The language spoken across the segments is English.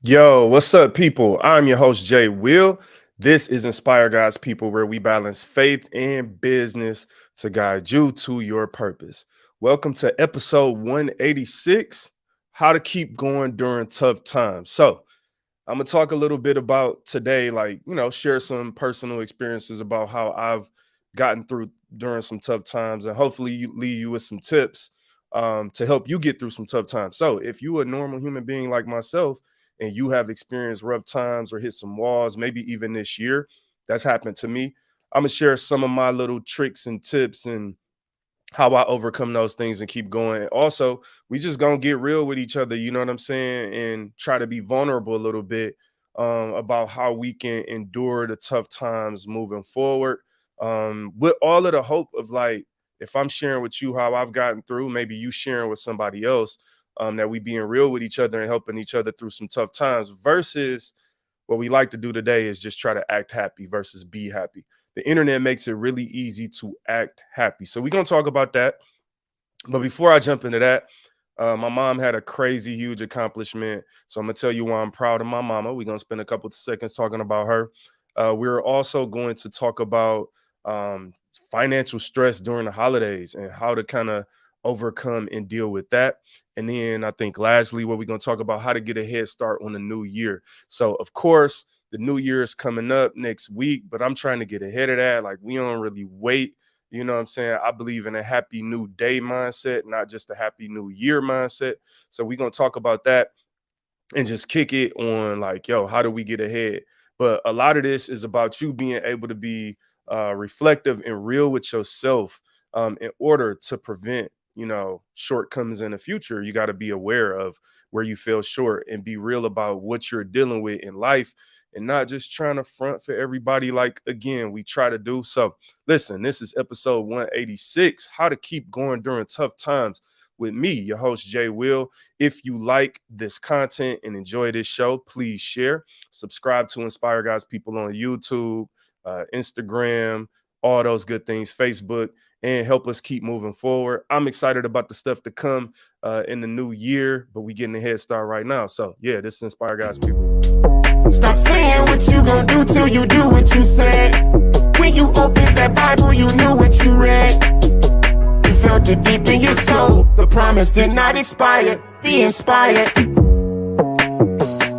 Yo, what's up, people? I'm your host, JWil. This is Inspire God's People, where we balance faith and business to guide you to your purpose. Welcome to episode 186, How to Keep Going During Tough Times. So, I'm gonna talk a little bit about today, share some personal experiences about how I've gotten through during some tough times, and hopefully leave you with some tips to help you get through some tough times. So, if you a normal human being like myself, and you have experienced rough times or hit some walls, maybe even this year, that's happened to me. I'm gonna share some of my little tricks and tips and how I overcome those things and keep going. Also, we just gonna get real with each other, you know what I'm saying, and try to be vulnerable a little bit about how we can endure the tough times moving forward. With all of the hope of like, if I'm sharing with you how I've gotten through, maybe you sharing with somebody else, that we being real with each other and helping each other through some tough times versus what we like to do today is just try to act happy versus be happy. The internet makes it really easy to act happy. So we're gonna talk about that. But before I jump into that, my mom had a crazy huge accomplishment. So I'm gonna tell you why I'm proud of my mama. We're gonna spend a couple of seconds talking about her. We're also going to talk about um, financial stress during the holidays and how to kind of overcome and deal with that. And then I think lastly, what we're gonna talk about how to get a head start on the new year. So of course, the new year is coming up next week, but I'm trying to get ahead of that. Like we don't really wait, you know what I'm saying? I believe in a happy new day mindset, not just a happy new year mindset. So we're going to talk about that and just kick it on like, yo, how do we get ahead? But a lot of this is about you being able to be reflective and real with yourself in order to prevent, shortcomings in the future. You got to be aware of where you fell short and be real about what you're dealing with in life and not just trying to front for everybody like again we try to do. So listen, this is episode 186, how to keep going during tough times, with me, your host JWil. If you like this content and enjoy this show, please share, subscribe to Inspire God's People on YouTube, Instagram, all those good things, Facebook, and help us keep moving forward. I'm excited about the stuff to come in the new year, but we getting a head start right now. So yeah, this is Inspire God's People. Stop saying what you gon' do till you do what you said. When you opened that Bible, you knew what you read. You felt it deep in your soul. The promise did not expire. Be inspired.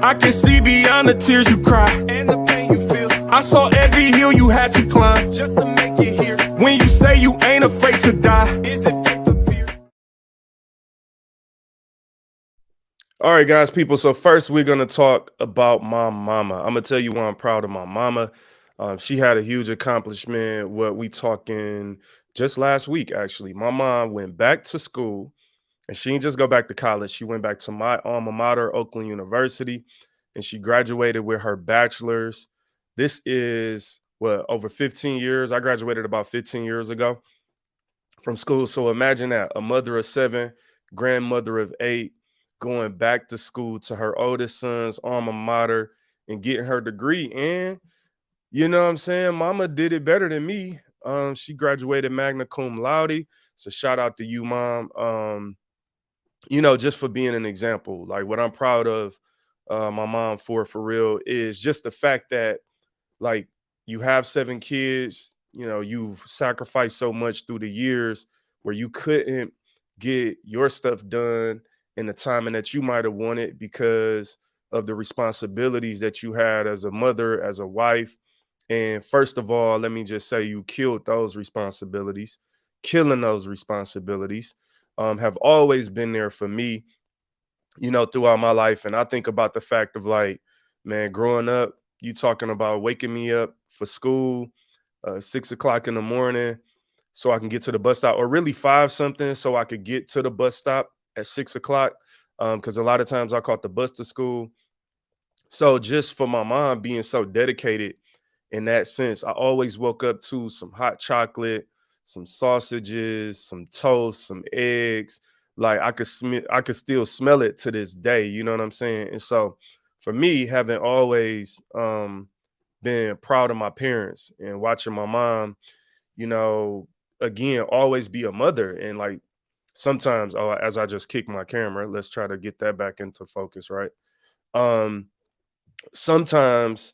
I can see beyond the tears you cry and the pain you feel. I saw every hill you had to climb just to make it here. When you say you ain't afraid to die, is it faith or fear? All right, guys, people. So first, we're gonna talk about my mama. I'm gonna tell you why I'm proud of my mama. She had a huge accomplishment. What we talking just last week, actually. My mom went back to school, and she didn't just go back to college. She went back to my alma mater, Oakland University, and she graduated with her bachelor's. This is what, over 15 years. I graduated about 15 years ago from school. So imagine that, a mother of seven, grandmother of eight, going back to school to her oldest son's alma mater and getting her degree. And you know what I'm saying? Mama did it better than me. She graduated magna cum laude. So shout out to you, mom. Just for being an example. Like what I'm proud of my mom for real is just the fact that like you have seven kids, you've sacrificed so much through the years where you couldn't get your stuff done in the timing that you might have wanted because of the responsibilities that you had as a mother, as a wife. And first of all, let me just say you killed those responsibilities. Killing those responsibilities have always been there for me, throughout my life. And I think about the fact of like, man, growing up, you talking about waking me up for school, 6 o'clock in the morning, so I can get to the bus stop, or really five something, so I could get to the bus stop at 6 o'clock. Because a lot of times I caught the bus to school. So just for my mom being so dedicated in that sense, I always woke up to some hot chocolate, some sausages, some toast, some eggs. Like I could still smell it to this day. You know what I'm saying? And so for me, having always been proud of my parents and watching my mom, you know, again, always be a mother. And like sometimes, as I just kick my camera, let's try to get that back into focus, right? Um, Sometimes,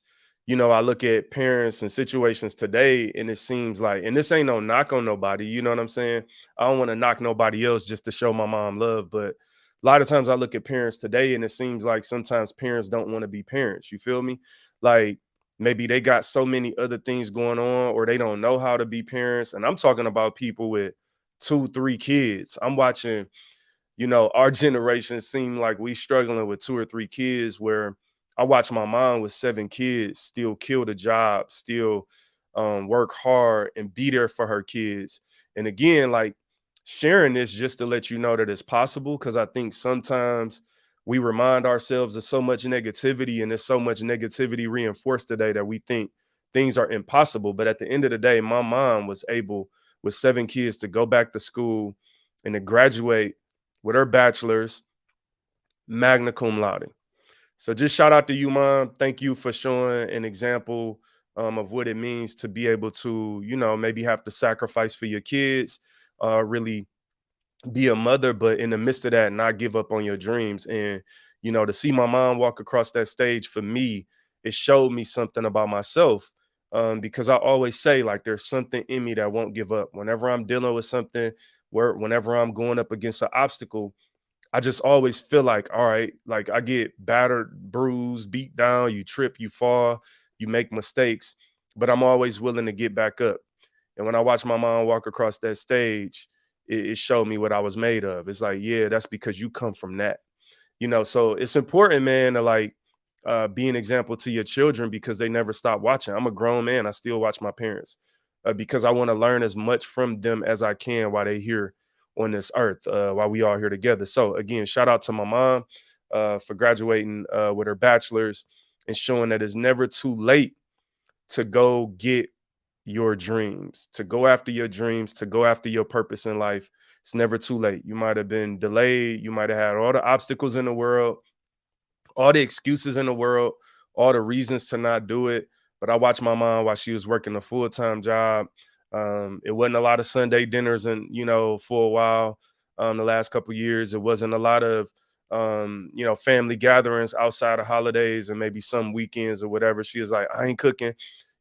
I look at parents and situations today, and it seems like, and this ain't no knock on nobody, you know what I'm saying? I don't want to knock nobody else just to show my mom love, but a lot of times I look at parents today, and it seems like sometimes parents don't want to be parents. You feel me? Like maybe they got so many other things going on, or they don't know how to be parents. And I'm talking about people with two, three kids. I'm watching, our generation seem like we struggling with two or three kids, where I watch my mom with seven kids still kill the job, still work hard and be there for her kids. And again, like sharing this just to let you know that it's possible, because I think sometimes we remind ourselves of so much negativity, and there's so much negativity reinforced today that we think things are impossible. But at the end of the day, my mom was able with seven kids to go back to school and to graduate with her bachelor's, magna cum laude. So just shout out to you, mom. Thank you for showing an example of what it means to be able to, maybe have to sacrifice for your kids, really be a mother, but in the midst of that, not give up on your dreams. And, to see my mom walk across that stage, for me, it showed me something about myself. Because I always say, like, there's something in me that won't give up. Whenever I'm dealing with something, whenever I'm going up against an obstacle, I just always feel like, all right, like I get battered, bruised, beat down, you trip, you fall, you make mistakes, but I'm always willing to get back up. And when I watch my mom walk across that stage, it showed me what I was made of. It's like, yeah, that's because you come from that. So it's important, man, to like be an example to your children, because they never stop watching. I'm a grown man. I still watch my parents, because I want to learn as much from them as I can while they here on this earth, while we all here together. So again, shout out to my mom for graduating with her bachelor's, and showing that it's never too late to go get your dreams, to go after your dreams, to go after your purpose in life. It's never too late. You might have been delayed. You might have had all the obstacles in the world, all the excuses in the world, all the reasons to not do it. But I watched my mom while she was working a full-time job. It wasn't a lot of Sunday dinners, and for a while, the last couple of years, it wasn't a lot of family gatherings outside of holidays and maybe some weekends or whatever. She was like, I ain't cooking,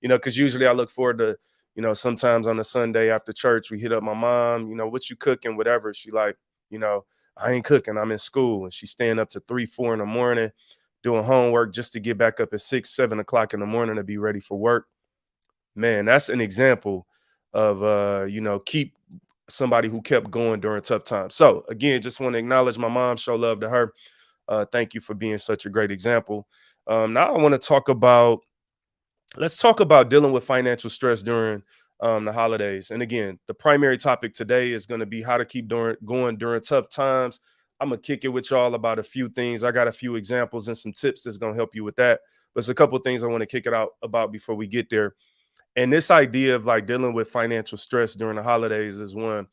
because usually I look forward to, sometimes on a Sunday after church, we hit up my mom, what you cooking, whatever. She like, you know, I ain't cooking, I'm in school. And she's staying up to 3, 4 in the morning doing homework just to get back up at 6, 7 o'clock in the morning to be ready for work. Man, that's an example of keep somebody who kept going during tough times. So again, just want to acknowledge my mom, show love to her. Thank you for being such a great example. Now I want to talk about, let's talk about dealing with financial stress during the holidays. And again, the primary topic today is going to be how to keep going during tough times. I'm gonna kick it with y'all about a few things. I got a few examples and some tips that's gonna help you with that. But there's a couple of things I want to kick it out about before we get there. And this idea of like dealing with financial stress during the holidays is one.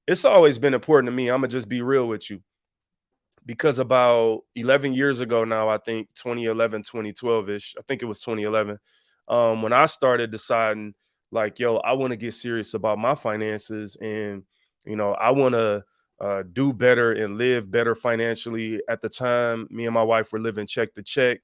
It's always been important to me. I'm gonna just be real with you, because about 11 years ago now, I think 2011, 2012-ish, I think it was 2011, when I started deciding like, yo, I want to get serious about my finances, and I want to do better and live better financially. At the time, me and my wife were living check to check.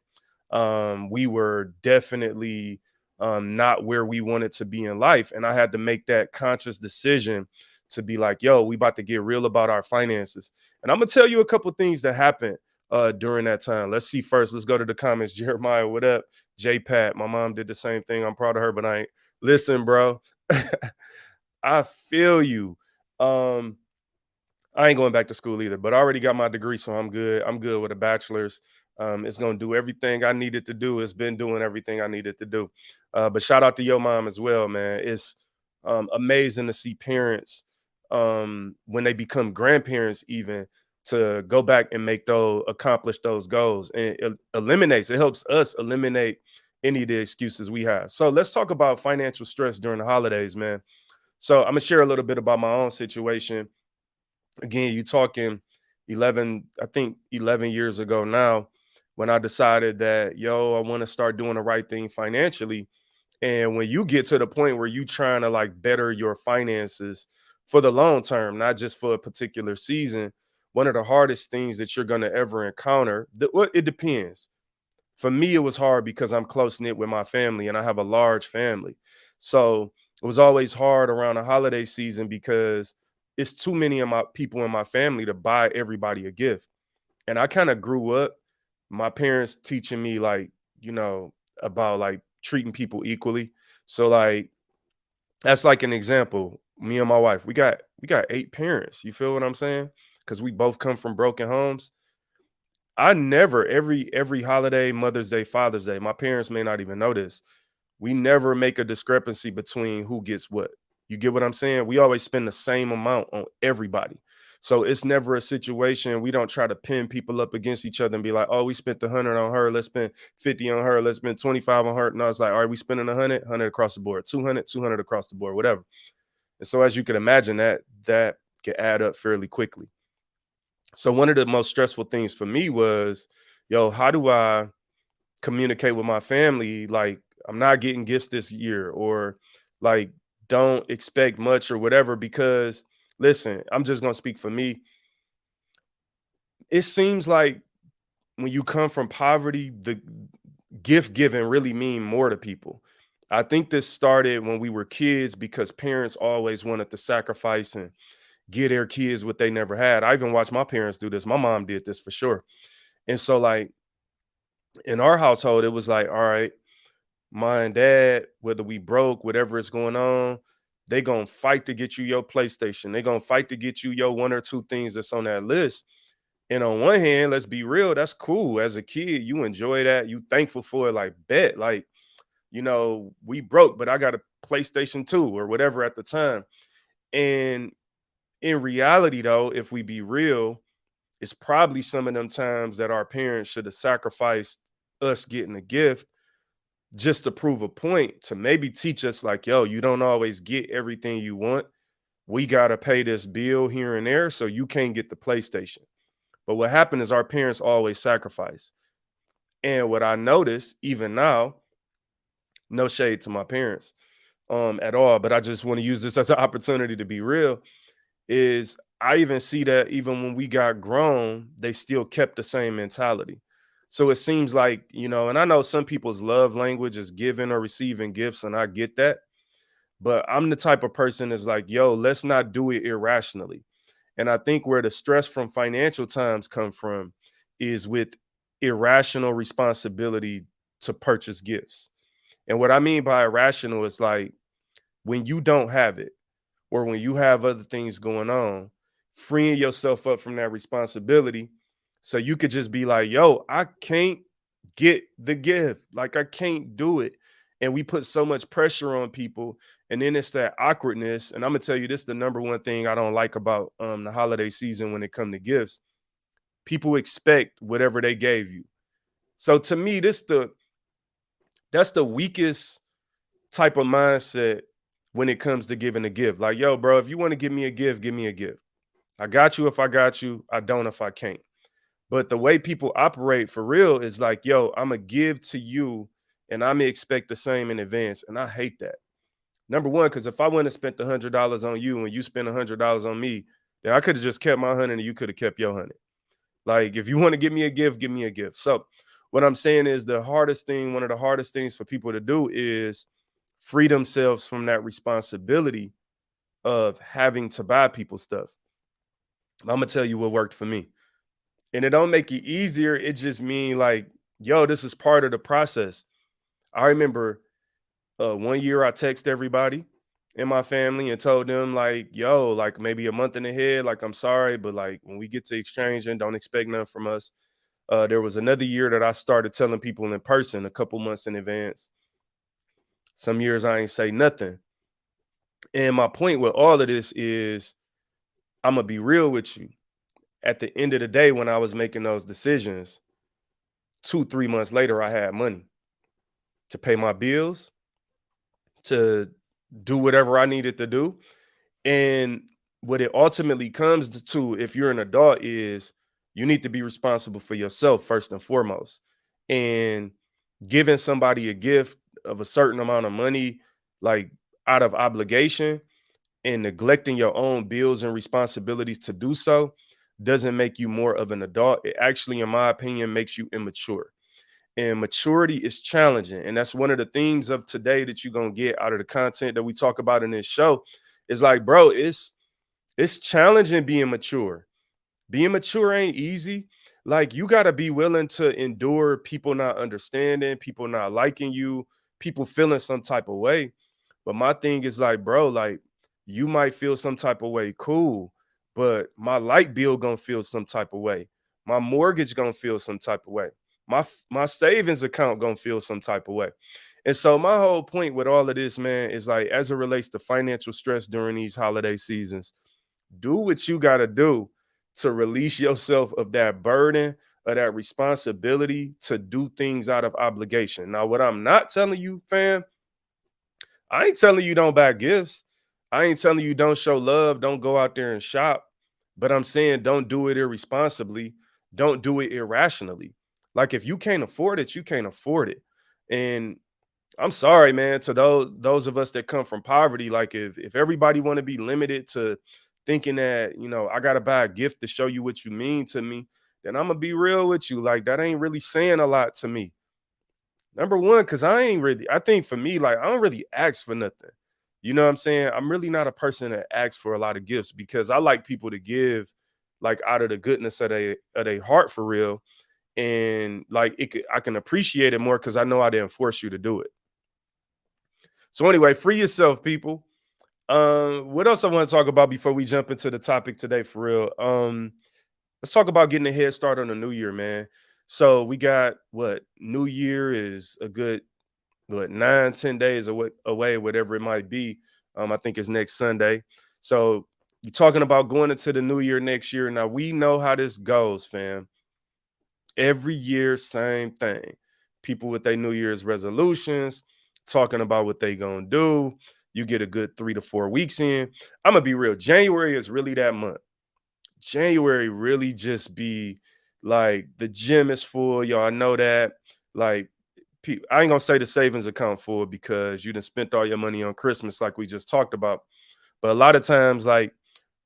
We were definitely not where we wanted to be in life, and I had to make that conscious decision to be like, yo, we about to get real about our finances. And I'm gonna tell you a couple things that happened during that time. Let's see first. Let's go to the comments. Jeremiah, what up? J Pat, my mom did the same thing. I'm proud of her, but I ain't. Listen, bro. I feel you. Um, I ain't going back to school either, but I already got my degree, so I'm good. I'm good with a bachelor's. It's gonna do everything I needed to do. It's been doing everything I needed to do. But shout out to your mom as well, man. It's amazing to see parents when they become grandparents, even to go back and accomplish those goals, and it helps us eliminate any of the excuses we have. So let's talk about financial stress during the holidays, man. So I'm gonna share a little bit about my own situation. Again, you talking 11, I think 11 years ago now, when I decided that, yo, I want to start doing the right thing financially. And when you get to the point where you trying to like better your finances for the long term, not just for a particular season, one of the hardest things that you're going to ever encounter. Well, it depends. For me, it was hard because I'm close knit with my family and I have a large family. So it was always hard around the holiday season because it's too many of my people in my family to buy everybody a gift. And I kind of grew up, my parents teaching me like, you know, about like treating people equally. So like that's like an example. Me and my wife, we got 8 parents. You feel what I'm saying? Because we both come from broken homes. I never every holiday, Mother's Day, Father's Day, my parents may not even know this. We never make a discrepancy between who gets what. You get what I'm saying? We always spend the same amount on everybody. So it's never a situation. We don't try to pin people up against each other and be like, oh, we spent 100 on her. Let's spend 50 on her. Let's spend 25 on her. No, it's like, all right, we spending 100 across the board, 200 across the board, whatever. And so as you can imagine, that can add up fairly quickly. So one of the most stressful things for me was, yo, how do I communicate with my family? Like, I'm not getting gifts this year, or like, don't expect much or whatever. Because listen, I'm just gonna speak for me. It seems like when you come from poverty, the gift giving really mean more to people. I think this started when we were kids because parents always wanted to sacrifice and give their kids what they never had. I even watched my parents do this. My mom did this for sure. And so like in our household, it was like, all right, my and dad, whether we broke, whatever is going on, they gonna fight to get you your PlayStation. They gonna fight to get you your one or two things that's on that list. And on one hand, let's be real, that's cool. As a kid, you enjoy that. You thankful for it, like bet, like, you know, we broke, but I got a PlayStation 2 or whatever at the time. And in reality, though, if we be real, it's probably some of them times that our parents should have sacrificed us getting a gift just to prove a point, to maybe teach us like, yo, you don't always get everything you want. We got to pay this bill here and there, so you can't get the PlayStation. But what happened is our parents always sacrifice. And what I noticed, even now, no shade to my parents at all, but I just want to use this as an opportunity to be real, is I even see that even when we got grown, they still kept the same mentality. So it seems like, you know, and I know some people's love language is giving or receiving gifts, and I get that. But I'm the type of person that's like, yo, let's not do it irrationally. And I think where the stress from financial times come from is with irrational responsibility to purchase gifts. And what I mean by irrational is like when you don't have it, or when you have other things going on, freeing yourself up from that responsibility so you could just be like, yo, I can't get the gift. Like, I can't do it. And we put so much pressure on people. And then it's that awkwardness. And I'm going to tell you, this is the number one thing I don't like about the holiday season when it comes to gifts. People expect whatever they gave you. So to me, that's the weakest type of mindset when it comes to giving a gift. Like, yo, bro, if you want to give me a gift, give me a gift. I got you if I got you. I don't if I can't. But the way people operate for real is like, yo, I'm going to give to you and I'm going to expect the same in advance. And I hate that. Number one, because if I wouldn't have spent $100 on you and you spent $100 on me, then I could have just kept my 100 and you could have kept your 100. Like, if you want to give me a gift, give me a gift. So what I'm saying is one of the hardest things for people to do is free themselves from that responsibility of having to buy people stuff. I'm going to tell you what worked for me. And it don't make it easier. It just mean like, yo, this is part of the process. I remember one year I texted everybody in my family and told them like, yo, like maybe a month in ahead, like, I'm sorry, but like when we get to exchanging, don't expect nothing from us. There was another year that I started telling people in person a couple months in advance. Some years I ain't say nothing. And my point with all of this is I'm going to be real with you. At the end of the day, when I was making those decisions, 2-3 months later, I had money to pay my bills, to do whatever I needed to do. And what it ultimately comes to, if you're an adult, is you need to be responsible for yourself first and foremost. And giving somebody a gift of a certain amount of money, like out of obligation, and neglecting your own bills and responsibilities to do so, doesn't make you more of an adult. It actually, in my opinion, makes you immature. And maturity is challenging. And that's one of the themes of today that you're gonna get out of the content that we talk about in this show. Is like, bro, it's challenging being mature. Being mature ain't easy. Like, you got to be willing to endure people not understanding, people not liking you, people feeling some type of way. But my thing is like, bro, like, you might feel some type of way, cool, but my light bill gonna feel some type of way. My mortgage gonna feel some type of way. My savings account gonna feel some type of way. And so my whole point with all of this, man, is like, as it relates to financial stress during these holiday seasons, do what you got to do to release yourself of that burden, of that responsibility to do things out of obligation. Now, what I'm not telling you, fam, I ain't telling you don't buy gifts. I ain't telling you don't show love, don't go out there and shop. But I'm saying don't do it irresponsibly. Don't do it irrationally. Like, if you can't afford it, you can't afford it. And I'm sorry, man, to those of us that come from poverty. Like, if everybody want to be limited to thinking that, I gotta buy a gift to show you what you mean to me, then I'm gonna be real with you. Like, that ain't really saying a lot to me. Number one, because I think for me, like, I don't really ask for nothing. You know what I'm saying? I'm really not a person that asks for a lot of gifts because I like people to give, like, out of the goodness of their heart for real. And like, I can appreciate it more because I know I didn't force you to do it. So anyway, free yourself, people. What else I want to talk about before we jump into the topic today for real? Let's talk about getting a head start on the new year, man. So we got what New Year is a good 9-10 days away, whatever it might be. I think it's next Sunday. So you're talking about going into the new year next year. Now we know how this goes, fam. Every year, same thing. People with their New Year's resolutions, talking about what they gonna do. You get a good 3 to 4 weeks in. I'm gonna be real. January is really that month. January really just be like, the gym is full. Y'all know that. Like, I ain't gonna say the savings account full because you done spent all your money on Christmas, like we just talked about. But a lot of times, like,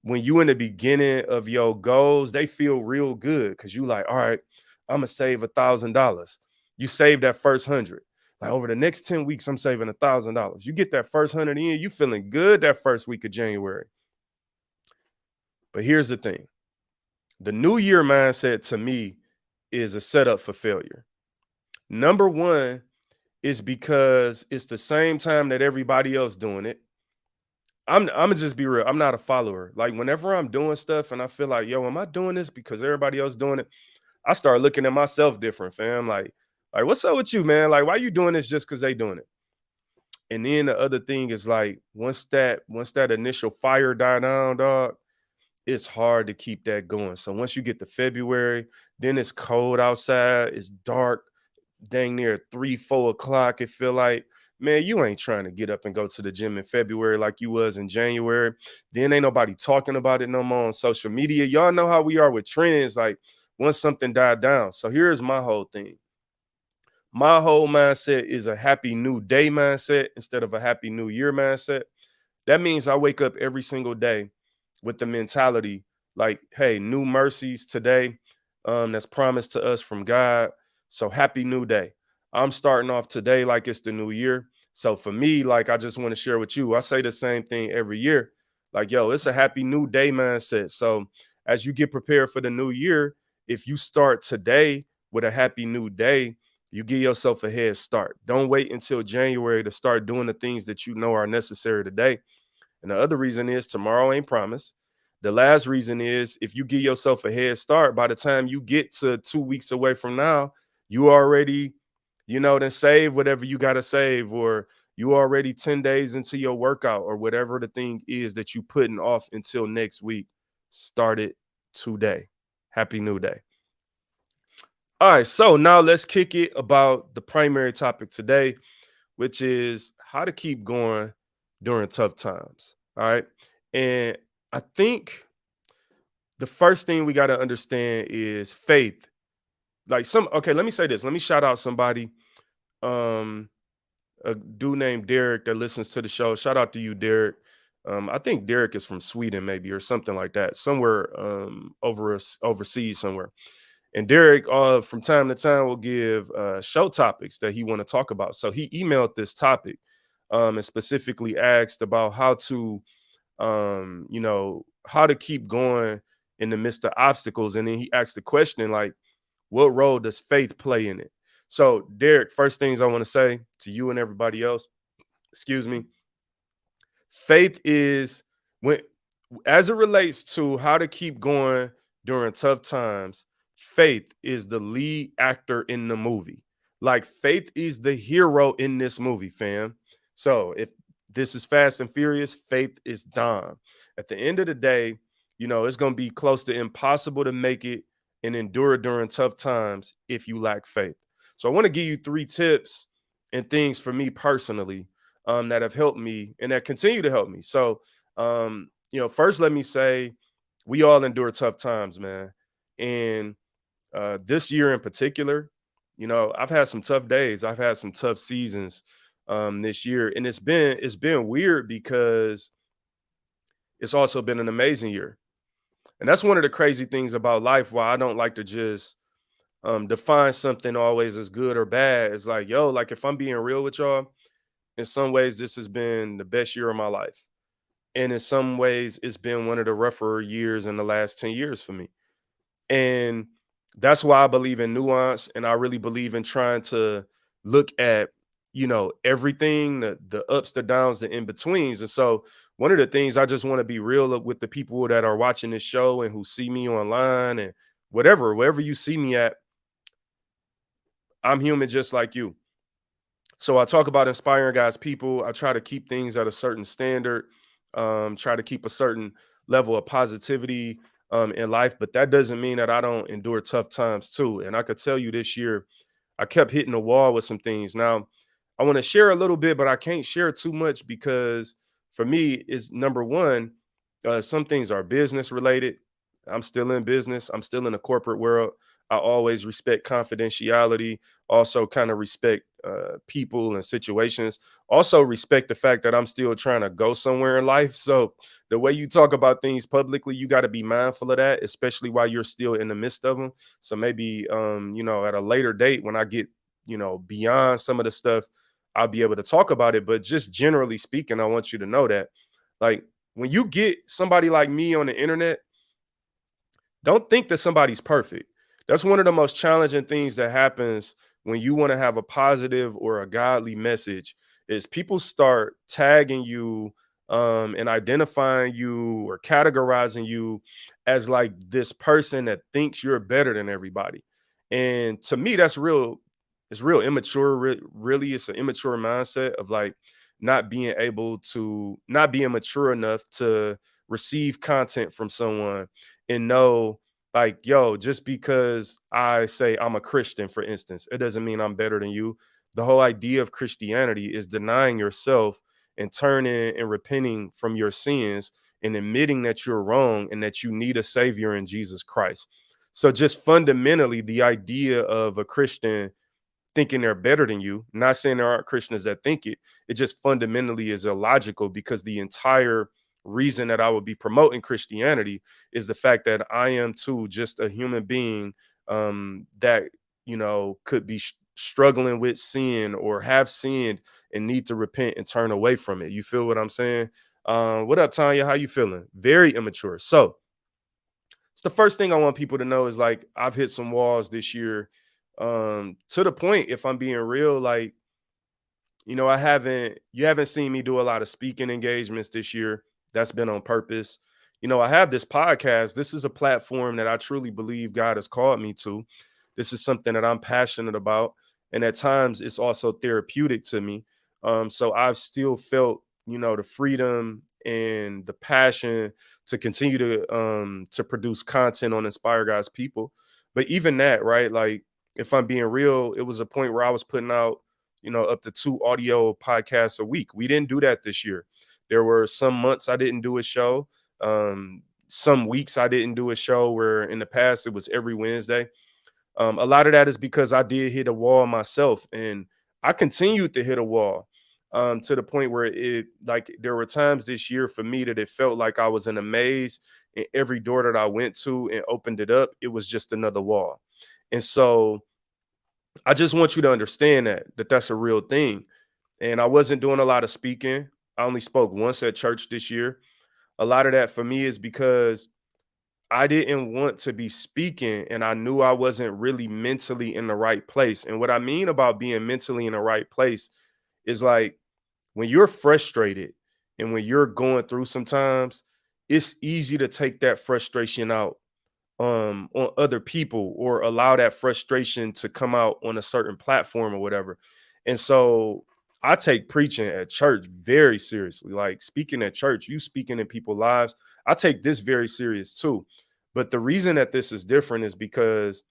when you in the beginning of your goals, they feel real good because you like, all right, I'm gonna save $1,000. You save that first 100. Like, over the next 10 weeks, I'm saving $1,000. You get that first 100 in, you feeling good that first week of January. But here's the thing: the new year mindset to me is a setup for failure. Number one is because it's the same time that everybody else doing it. I'm gonna just be real. I'm not a follower. Like, whenever I'm doing stuff and I feel like, yo, am I doing this because everybody else doing it? I start looking at myself different, fam. Like, what's up with you, man? Like, why you doing this just because they doing it? And then the other thing is, like, once that initial fire die down, dog, it's hard to keep that going. So once you get to February, then it's cold outside, it's dark, dang near 3-4 o'clock. It feel like, man, you ain't trying to get up and go to the gym in February like you was in January. Then ain't nobody talking about it no more on social media. Y'all know how we are with trends. Like, once something died down. So here's my whole thing. My whole mindset is a happy new day mindset instead of a happy new year mindset. That means I wake up every single day with the mentality like, hey, new mercies today, that's promised to us from God. So happy new day. I'm starting off today like it's the new year. So for me, like, I just want to share with you, I say the same thing every year. Like, yo, it's a happy new day mindset. So as you get prepared for the new year, if you start today with a happy new day, you give yourself a head start. Don't wait until January to start doing the things that you know are necessary today. And the other reason is tomorrow ain't promised. The last reason is, if you give yourself a head start, by the time you get to 2 weeks away from now, you already, then save whatever you got to save, or you already 10 days into your workout, or whatever the thing is that you putting off until next week. Start it today. Happy new day. All right, so now let's kick it about the primary topic today, which is how to keep going during tough times. All right. And I think the first thing we got to understand is faith. Okay, let me say this. Let me shout out somebody, um, a dude named Derek that listens to the show. Shout out to you, Derek. I think Derek is from Sweden, maybe, or something like that, somewhere overseas somewhere. And Derek, from time to time, will give show topics that he want to talk about. So he emailed this topic, and specifically asked about how to, how to keep going in the midst of obstacles. And then he asked the question like, what role does faith play in it? So, Derek, first things I want to say to you and everybody else, excuse me, faith is when, as it relates to how to keep going during tough times, faith is the lead actor in the movie. Like, faith is the hero in this movie, fam. So if this is Fast and Furious, faith is Dom. At the end of the day, it's going to be close to impossible to make it and endure during tough times if you lack faith. So I want to give you 3 tips and things for me personally, that have helped me and that continue to help me. So, first, let me say we all endure tough times, man. And this year in particular, I've had some tough days. I've had some tough seasons this year, and it's been weird because it's also been an amazing year. And that's one of the crazy things about life. Why I don't like to just define something always as good or bad. It's like, yo, like if I'm being real with y'all, in some ways, this has been the best year of my life. And in some ways, it's been one of the rougher years in the last 10 years for me. And that's why I believe in nuance. And I really believe in trying to look at, everything, the ups, the downs, the in betweens. And so, one of the things I just want to be real with the people that are watching this show and who see me online and wherever you see me at, I'm human just like you. So I talk about inspiring God's people. I try to keep things at a certain standard, try to keep a certain level of positivity in life. But that doesn't mean that I don't endure tough times too. And I could tell you this year, I kept hitting the wall with some things. Now, I want to share a little bit, but I can't share too much because for me, is number one, some things are business related. I'm still in business. I'm still in the corporate world. I always respect confidentiality, also kind of respect people and situations, also respect the fact that I'm still trying to go somewhere in life. So the way you talk about things publicly, you got to be mindful of that, especially while you're still in the midst of them. So maybe, at a later date when I get, beyond some of the stuff, I'll be able to talk about it. But just generally speaking, I want you to know that, like, when you get somebody like me on the internet, don't think that somebody's perfect. That's one of the most challenging things that happens when you want to have a positive or a godly message is people start tagging you and identifying you or categorizing you as like this person that thinks you're better than everybody. And to me, that's real. It's real immature. Really, it's an immature mindset of like not being mature enough to receive content from someone and know like, yo, just because I say I'm a Christian, for instance, it doesn't mean I'm better than you. The whole idea of Christianity is denying yourself and turning and repenting from your sins and admitting that you're wrong and that you need a savior in Jesus Christ. So just fundamentally, the idea of a Christian thinking they're better than you, not saying there aren't Christians that think it just fundamentally is illogical because the entire reason that I would be promoting Christianity is the fact that I am too just a human being that could be struggling with sin or have sinned and need to repent and turn away from it. You feel what I'm saying? What up, Tanya? How you feeling? Very immature. So it's the first thing I want people to know is like I've hit some walls this year, to the point, if I'm being real, like, you haven't seen me do a lot of speaking engagements this year. That's been on purpose. I have this podcast. This is a platform that I truly believe God has called me to. This is something that I'm passionate about. And at times it's also therapeutic to me. So I've still felt, the freedom and the passion to continue to produce content on Inspire God's People. But even that, right? Like, if I'm being real, it was a point where I was putting out, up to 2 audio podcasts a week. We didn't do that this year. There were some months I didn't do a show. Some weeks I didn't do a show where in the past it was every Wednesday. A lot of that is because I did hit a wall myself and I continued to hit a wall. to the point where it like there were times this year for me that it felt like I was in a maze, and every door that I went to and opened it up, it was just another wall. And so I just want you to understand that that's a real thing. And I wasn't doing a lot of speaking. I only spoke once at church this year. A lot of that for me is because I didn't want to be speaking, and I knew I wasn't really mentally in the right place. And what I mean about being mentally in the right place is like when you're frustrated and when you're going through sometimes, it's easy to take that frustration out on other people or allow that frustration to come out on a certain platform or whatever. And so I take preaching at church very seriously. Like speaking at church, you speaking in people's lives, I take this very serious too. But the reason that this is different is because,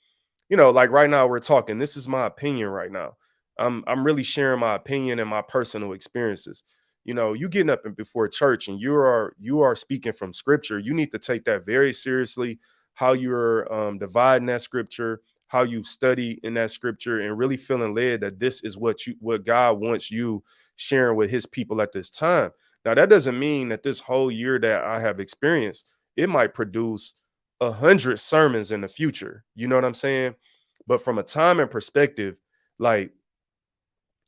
like right now we're talking, this is my opinion right now. I'm really sharing my opinion and my personal experiences. You getting up and before church and you are speaking from scripture. You need to take that very seriously, how you're dividing that scripture, how you study in that scripture, and really feeling led that this is what God wants you sharing with his people at this time. Now, that doesn't mean that this whole year that I have experienced, it might produce 100 sermons in the future. You know what I'm saying? But from a time and perspective, like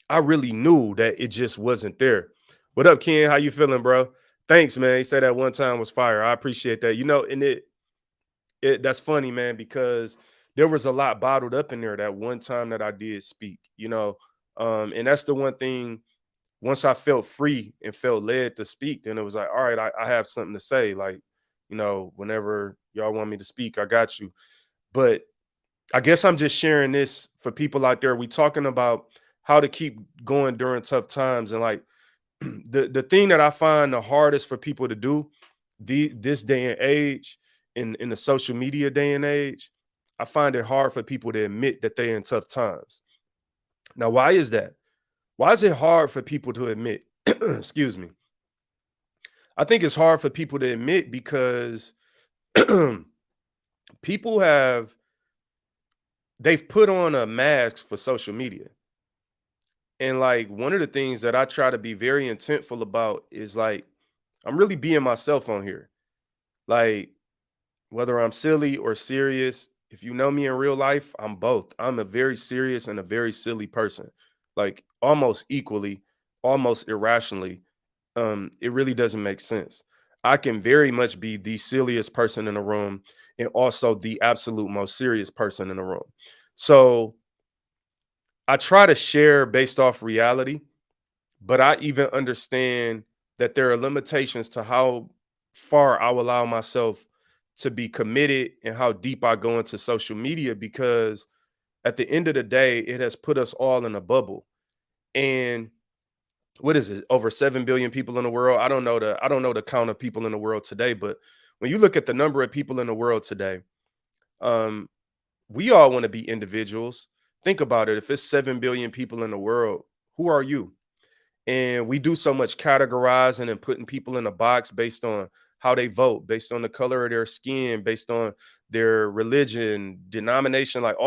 I really knew that it just wasn't there. What up, Ken? How you feeling, bro? Thanks, man. He said that one time was fire. I appreciate that. And it that's funny, man, because there was a lot bottled up in there that one time that I did speak, and that's the one thing. Once I felt free and felt led to speak, then it was like, all right, I have something to say. Like, whenever y'all want me to speak, I got you. But I guess I'm just sharing this for people out there. We talking about how to keep going during tough times, and like the thing that I find the hardest for people to do this day and age in the social media day and age, I find it hard for people to admit that they're in tough times. Now, why is that? Why is it hard for people to admit? Excuse me. I think it's hard for people to admit because people they've put on a mask for social media. And like one of the things that I try to be very intentful about is like I'm really being myself on here. Like whether I'm silly or serious, if you know me in real life, I'm both. I'm a very serious and a very silly person, like almost equally, almost irrationally. It really doesn't make sense. I can very much be the silliest person in the room and also the absolute most serious person in the room. So I try to share based off reality, but I even understand that there are limitations to how far I will allow myself to be committed and how deep I go into social media because at the end of the day, it has put us all in a bubble. And what is it? Over 7 billion people in the world. I don't know the count of people in the world today, but when you look at the number of people in the world today, um, we all want to be individuals. Think about it. If it's 7 billion people in the world, who are you? And we do so much categorizing and putting people in a box based on how they vote, based on the color of their skin, based on their religion, denomination. Like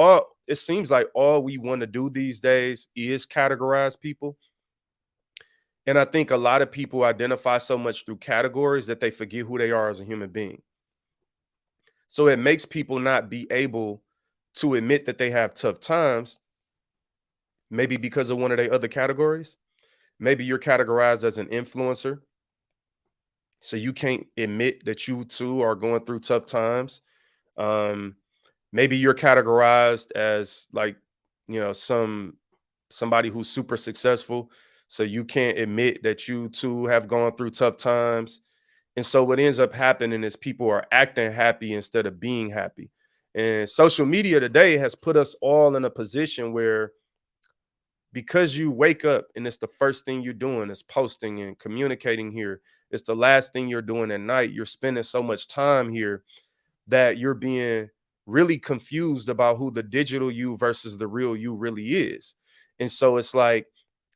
it seems like all we want to do these days is categorize people. And I think a lot of people identify so much through categories that they forget who they are as a human being. So it makes people not be able to admit that they have tough times, maybe because of one of their other categories. Maybe you're categorized as an influencer, so you can't admit that you too are going through tough times. Um, Maybe you're categorized as like, somebody who's super successful, so you can't admit that you too have gone through tough times. And so what ends up happening is people are acting happy instead of being happy. And social media today has put us all in a position where because you wake up and it's the first thing you're doing is posting and communicating here, it's the last thing you're doing at night. You're spending so much time here that you're being really confused about who the digital you versus the real you really is. And so it's like,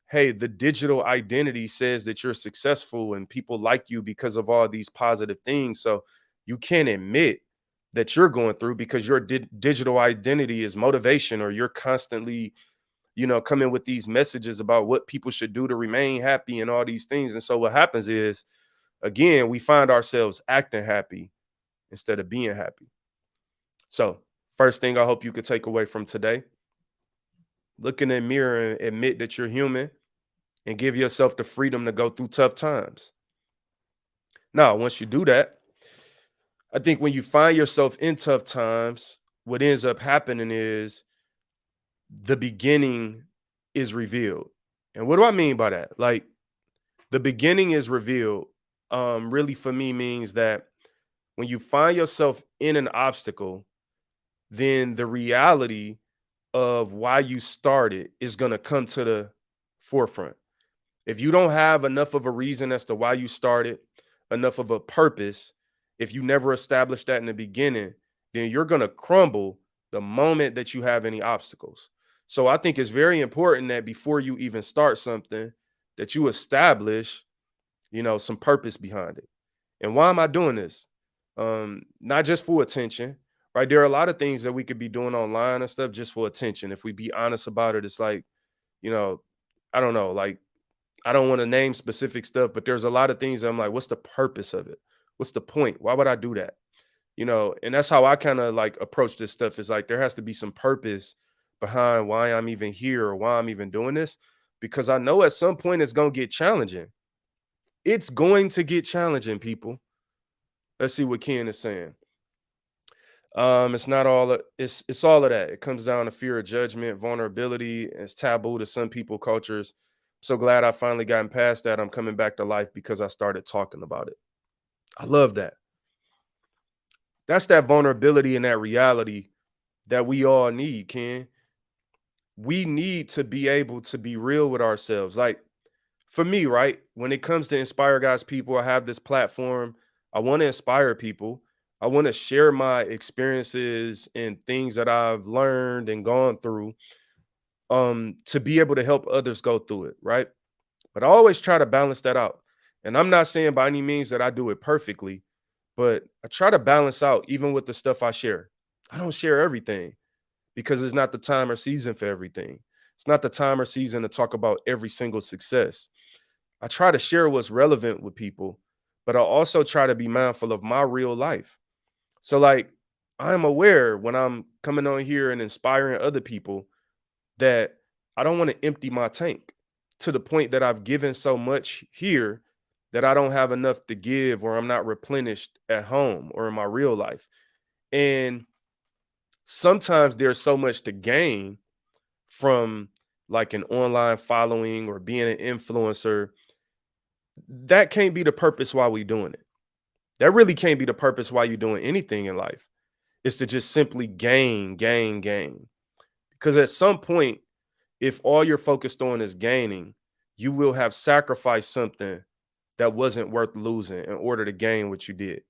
hey, the digital identity says that you're successful and people like you because of all these positive things. So you can't admit that you're going through because your digital identity is motivation, or you're constantly come in with these messages about what people should do to remain happy and all these things. And so what happens is, again, we find ourselves acting happy instead of being happy. So, first thing I hope you could take away from today, look in the mirror and admit that you're human and give yourself the freedom to go through tough times. Now, once you do that, I think when you find yourself in tough times, what ends up happening is the beginning is revealed. And what do I mean by that? Like, the beginning is revealed, really for me means that when you find yourself in an obstacle, then the reality of why you started is going to come to the forefront. If you don't have enough of a reason as to why you started, enough of a purpose, if you never established that in the beginning, then you're going to crumble the moment that you have any obstacles. So I think it's very important that before you even start something, that you establish, some purpose behind it. And why am I doing this? Not just for attention, right? There are a lot of things that we could be doing online and stuff just for attention. If we be honest about it, it's like, you know, I don't know, like I don't want to name specific stuff, but there's a lot of things that I'm like, what's the purpose of it? What's the point? Why would I do that? And that's how I kind of like approach this stuff is like there has to be some purpose behind why I'm even here or why I'm even doing this, because I know at some point it's going to get challenging. It's going to get challenging, people. Let's see what Ken is saying. It's not all it's all of that. It comes down to fear of judgment, vulnerability. It's taboo to some people cultures. So glad I finally gotten past that. I'm coming back to life because I started talking about it. I love that. That's that vulnerability and that reality that we all need, Ken. We need to be able to be real with ourselves. Like for me, right? When it comes to inspire God's people, I have this platform. I want to inspire people. I want to share my experiences and things that I've learned and gone through to be able to help others go through it, right? But I always try to balance that out. And I'm not saying by any means that I do it perfectly, but I try to balance out even with the stuff I share. I don't share everything because it's not the time or season for everything. It's not the time or season to talk about every single success. I try to share what's relevant with people, but I also try to be mindful of my real life. So, like, I'm aware when I'm coming on here and inspiring other people that I don't want to empty my tank to the point that I've given so much here that I don't have enough to give or I'm not replenished at home or in my real life. And sometimes there's so much to gain from like an online following or being an influencer. That can't be the purpose why we doing it. That really can't be the purpose why you're doing anything in life. It's to just simply gain, gain, gain. Because at some point, if all you're focused on is gaining, you will have sacrificed something that wasn't worth losing in order to gain what you did.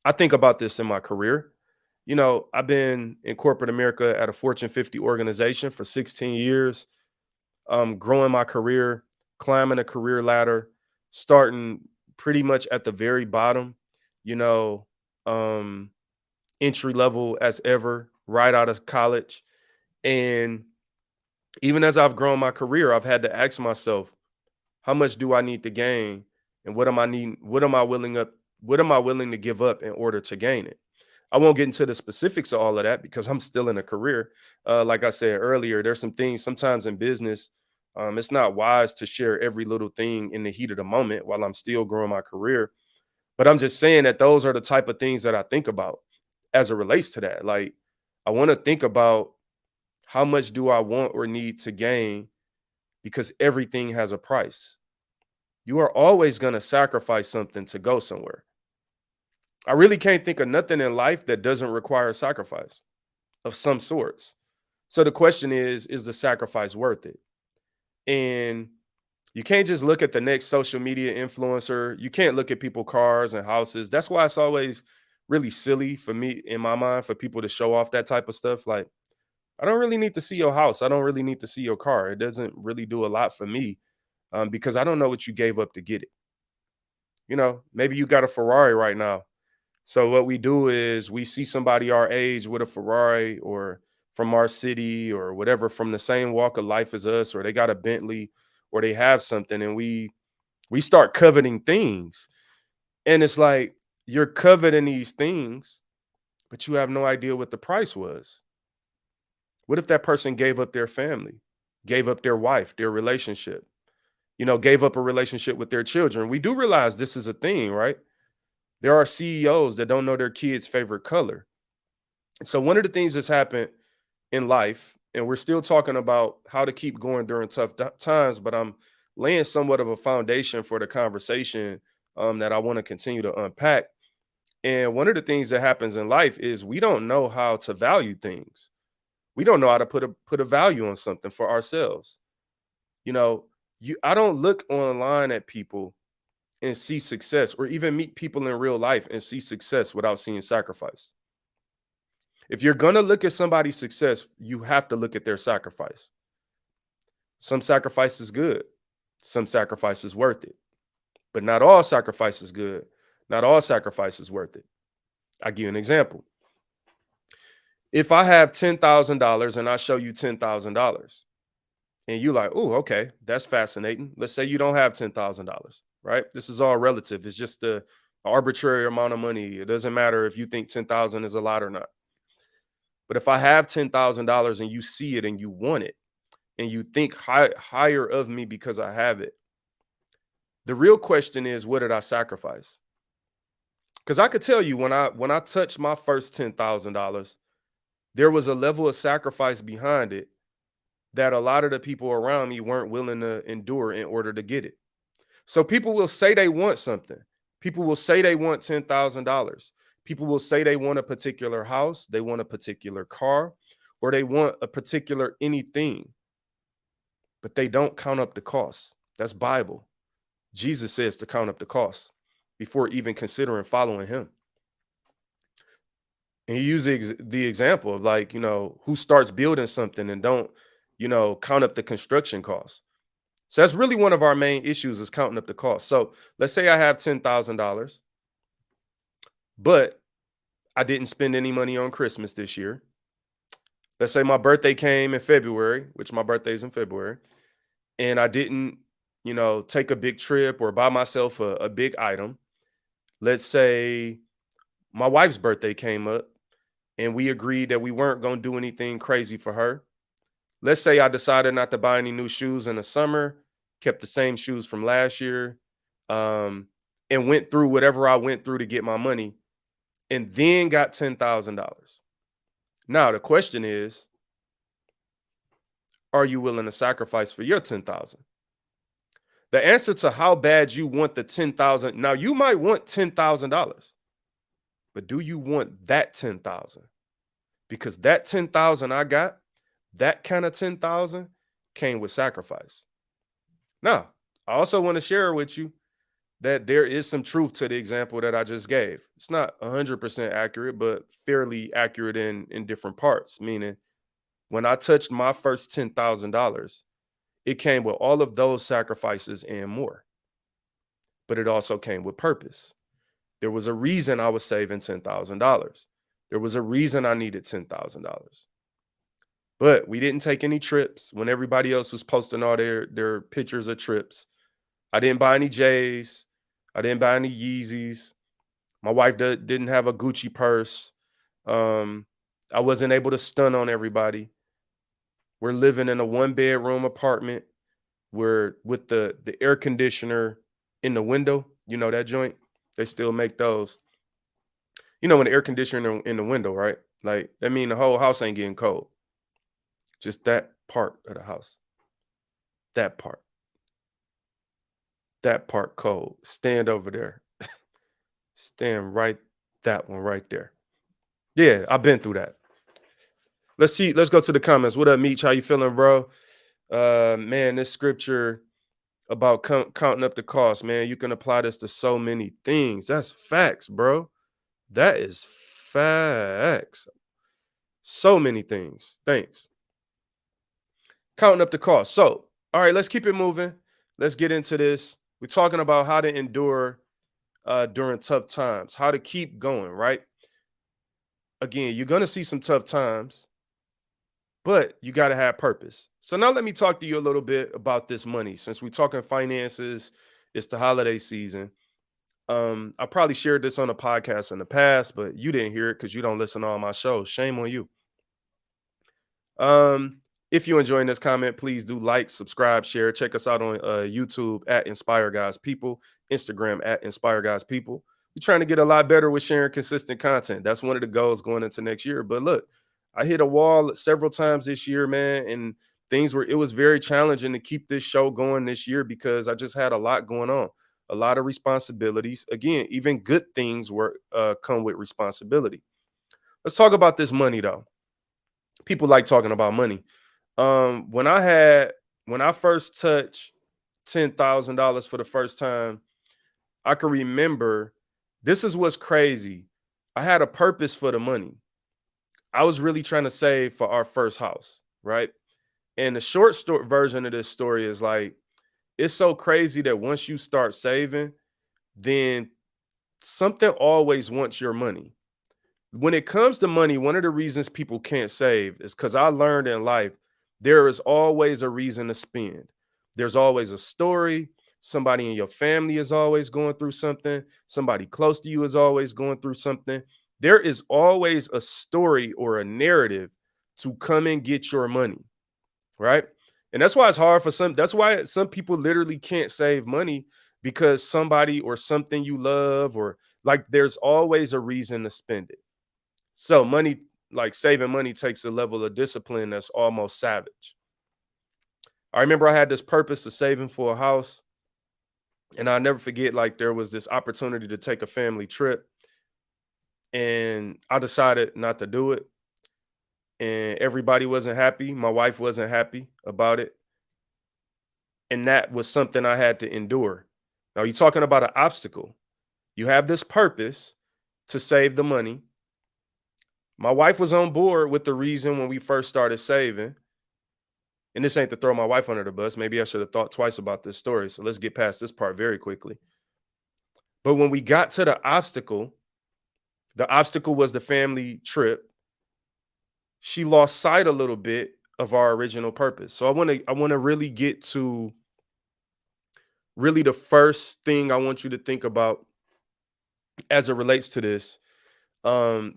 I think about this in my career. I've been in corporate America at a Fortune 50 organization for 16 years, growing my career, climbing a career ladder, starting pretty much at the very bottom, you know, um, entry level as ever, right out of college. And even as I've grown my career, I've had to ask myself, how much do I need to gain? And what am I willing to give up in order to gain it? I won't get into the specifics of all of that because I'm still in a career. Like I said earlier, there's some things sometimes in business. It's not wise to share every little thing in the heat of the moment while I'm still growing my career. But I'm just saying that those are the type of things that I think about as it relates to that. Like, I want to think about how much do I want or need to gain because everything has a price. You are always going to sacrifice something to go somewhere. I really can't think of nothing in life that doesn't require sacrifice of some sorts. So the question is the sacrifice worth it? And you can't just look at the next social media influencer. You can't look at people's cars and houses. That's why it's always really silly for me, in my mind, for people to show off that type of stuff. Like, I don't really need to see your house. I don't really need to see your car. It doesn't really do a lot for me because I don't know what you gave up to get it. Maybe you got a Ferrari right now. So what we do is we see somebody our age with a Ferrari or from our city or whatever, from the same walk of life as us, or they got a Bentley, or they have something, and we start coveting things. And it's like you're coveting these things, but you have no idea what the price was. What if that person gave up their family, gave up their wife, their relationship, gave up a relationship with their children? We do realize this is a thing, right? There are CEOs that don't know their kids' favorite color. So one of the things that's happened in life, and we're still talking about how to keep going during tough times, but I'm laying somewhat of a foundation for the conversation that I want to continue to unpack. And one of the things that happens in life is we don't know how to value things. We don't know how to put a value on something for ourselves. You know, I don't look online at people and see success, or even meet people in real life and see success without seeing sacrifice. If you're going to look at somebody's success, you have to look at their sacrifice. Some sacrifice is good. Some sacrifice is worth it. But not all sacrifice is good. Not all sacrifice is worth it. I'll give you an example. If I have $10,000 and I show you $10,000 and you like, oh, okay, that's fascinating. Let's say you don't have $10,000, right? This is all relative. It's just the arbitrary amount of money. It doesn't matter if you think 10,000 is a lot or not. But if I have $10,000 and you see it and you want it and you think higher of me because I have it, the real question is, what did I sacrifice? Because I could tell you when I touched my first $10,000, there was a level of sacrifice behind it that a lot of the people around me weren't willing to endure in order to get it. So people will say they want something. People will say they want $10,000. People will say they want a particular house, they want a particular car, or they want a particular anything, but they don't count up the cost. That's Bible. Jesus says to count up the cost before even considering following him. And he uses the example of, like, who starts building something and don't, count up the construction costs. So that's really one of our main issues, is counting up the cost. So let's say I have $10,000, but I didn't spend any money on Christmas this year. Let's say my birthday came in February, which my birthday is in February, and I didn't, take a big trip or buy myself a big item. Let's say my wife's birthday came up and we agreed that we weren't going to do anything crazy for her. Let's say I decided not to buy any new shoes in the summer, kept the same shoes from last year, and went through whatever I went through to get my money, and then got $10,000. Now, the question is, are you willing to sacrifice for your 10,000? The answer to how bad you want the 10,000. Now, you might want $10,000, but do you want that 10,000? Because that 10,000 I got, that kind of 10,000 came with sacrifice. Now, I also want to share with you that there is some truth to the example that I just gave. It's not 100% accurate, but fairly accurate in different parts. Meaning, when I touched my first $10,000, it came with all of those sacrifices and more. But it also came with purpose. There was a reason I was saving $10,000. There was a reason I needed $10,000. But we didn't take any trips when everybody else was posting all their pictures of trips. I didn't buy any J's. I didn't buy any Yeezys. My wife didn't have a Gucci purse. I wasn't able to stun on everybody. We're living in a 1-bedroom apartment. We're with the air conditioner in the window. You know that joint? They still make those. When the air conditioner in the window, right? Like, that mean the whole house ain't getting cold. Just that part of the house. That part. That part cold. Stand over there. Stand right, that one right there. Yeah, I've been through that. Let's see. Let's go to the comments. What up, Meech? How you feeling, bro? Man, this scripture about counting up the cost, man, you can apply this to so many things. That's facts, bro. That is facts. So many things. Thanks. Counting up the cost. So, all right, let's keep it moving. Let's get into this. We're talking about how to endure during tough times, how to keep going, right? Again, you're going to see some tough times. but you got to have purpose. So now let me talk to you a little bit about this money. Since we're talking finances, it's the holiday season. I probably shared this on a podcast in the past, but you didn't hear it because you don't listen to all my shows. Shame on you. Um, if you're enjoying this comment, please do like, subscribe, share. Check us out on YouTube at Inspire Guys People, Instagram at Inspire Guys People. We're trying to get a lot better with sharing consistent content. That's one of the goals going into next year. But look, I hit a wall several times this year, man, and it was very challenging to keep this show going this year because I just had a lot going on, a lot of responsibilities. Again, even good things were come with responsibility. Let's talk about this money though. People like talking about money. When I first touched $10,000 for the first time, I can remember this is what's crazy. I had a purpose for the money. I was really trying to save for our first house, right? And the short story version of this story is like it's so crazy that once you start saving, then something always wants your money. When it comes to money, one of the reasons people can't save is because I learned in life there is always a reason to spend. There's always a story. Somebody in your family is always going through something. Somebody close to you is always going through something. There is always a story or a narrative to come and get your money, right? And that's why it's hard for that's why some people literally can't save money because somebody or something you love or like there's always a reason to spend it. So money, like saving money takes a level of discipline that's almost savage. I remember I had this purpose of saving for a house. And I'll never forget, like, there was this opportunity to take a family trip. And I decided not to do it. And everybody wasn't happy. My wife wasn't happy about it. And that was something I had to endure. Now, you're talking about an obstacle. You have this purpose to save the money. My wife was on board with the reason when we first started saving. And this ain't to throw my wife under the bus. Maybe I should have thought twice about this story. So let's get past this part very quickly. But when we got to the obstacle was the family trip. She lost sight a little bit of our original purpose. So I want to really get to really the first thing I want you to think about as it relates to this.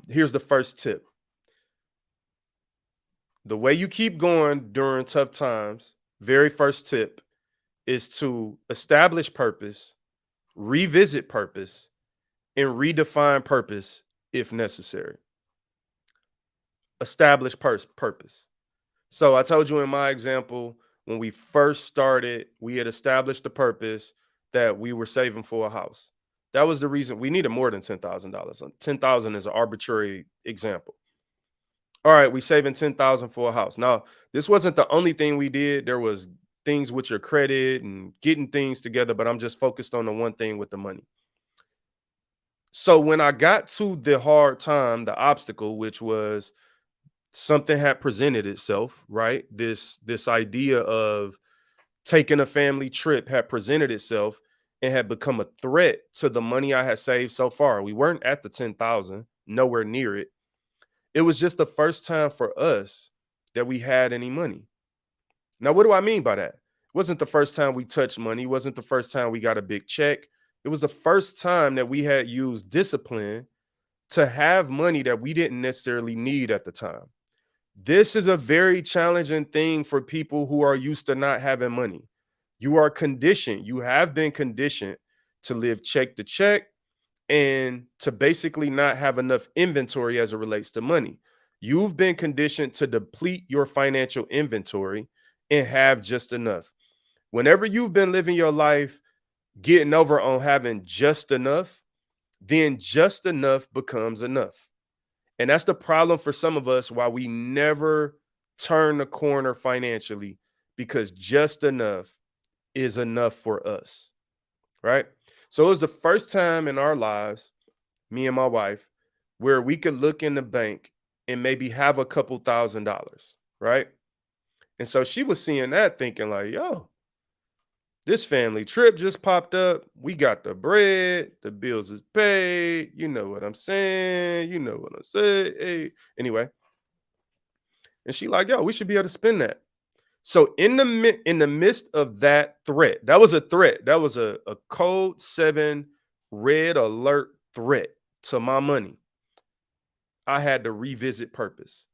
Here's the first tip. The way you keep going during tough times, very first tip is to establish purpose, revisit purpose, and redefine purpose if necessary. Establish purpose. So I told you in my example, when we first started, we had established the purpose that we were saving for a house. That was the reason we needed more than $10,000. 10,000 is an arbitrary example. All right, we saving 10,000 for a house. Now, this wasn't the only thing we did. There was things with your credit and getting things together, but I'm just focused on the one thing with the money. So when I got to the hard time, the obstacle, which was something had presented itself, right? This idea of taking a family trip had presented itself and had become a threat to the money I had saved so far. We weren't at the 10,000, nowhere near it. It was just the first time for us that we had any money. Now, what do I mean by that? It wasn't the first time we touched money. It wasn't the first time we got a big check. It was the first time that we had used discipline to have money that we didn't necessarily need at the time. This is a very challenging thing for people who are used to not having money. You are conditioned. You have been conditioned to live check to check and to basically not have enough inventory as it relates to money. You've been conditioned to deplete your financial inventory and have just enough. Whenever you've been living your life getting over on having just enough, then just enough becomes enough. And that's the problem for some of us why we never turn the corner financially, because just enough is enough for us, right? So it was the first time in our lives, me and my wife, where we could look in the bank and maybe have a couple $1,000s, right? And so she was seeing that thinking like, yo, this family trip just popped up. We got the bread. The bills is paid. You know what I'm saying? You know what I'm saying? Hey. Anyway, And she like, yo, we should be able to spend that. So in the midst of that threat, that was a threat. That was a code 7 red alert threat to my money. I had to revisit purpose.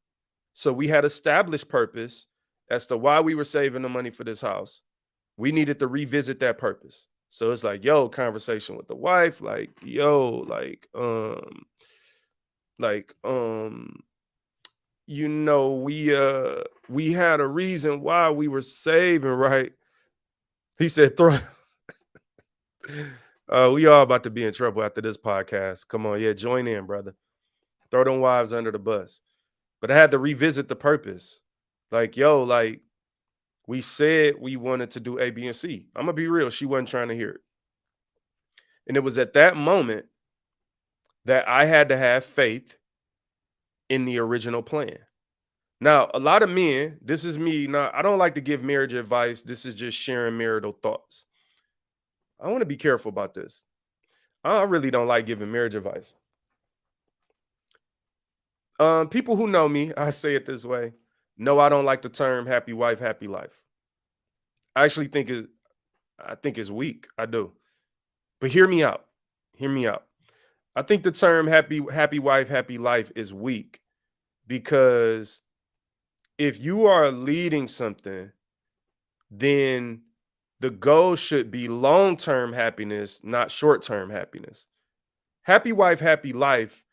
So we had established purpose as to why we were saving the money for this house. We needed to revisit that purpose. So it's like, yo, conversation with the wife, like, yo, like, we had a reason why we were saving, right? He said, throw we all about to be in trouble after this podcast. Come on, yeah, join in, brother. Throw them wives under the bus. But I had to revisit the purpose. Like, yo, like, we said we wanted to do A, B, and C. I'm gonna be real. She wasn't trying to hear it. And it was at that moment that I had to have faith in the original plan. Now, a lot of men, this is me. Now, I don't like to give marriage advice. This is just sharing marital thoughts. I want to be careful about this. I really don't like giving marriage advice. People who know me, I say it this way, know I don't like the term happy wife, happy life. I actually think it's weak. I do. But hear me out. Hear me out. I think the term happy wife, happy life is weak because if you are leading something, then the goal should be long-term happiness, not short-term happiness. Happy wife, happy life,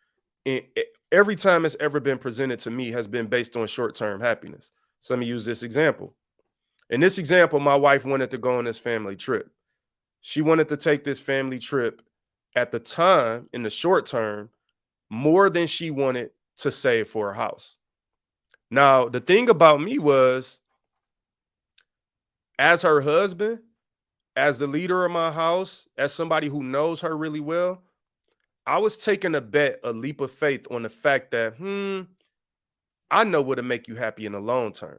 every time it's ever been presented to me has been based on short-term happiness. So let me use this example. In this example, my wife wanted to go on this family trip. She wanted to take this family trip at the time, in the short term, more than she wanted to save for a house. Now, the thing about me was, as her husband, as the leader of my house, as somebody who knows her really well, I was taking a leap of faith on the fact that, I know what'll make you happy in the long term.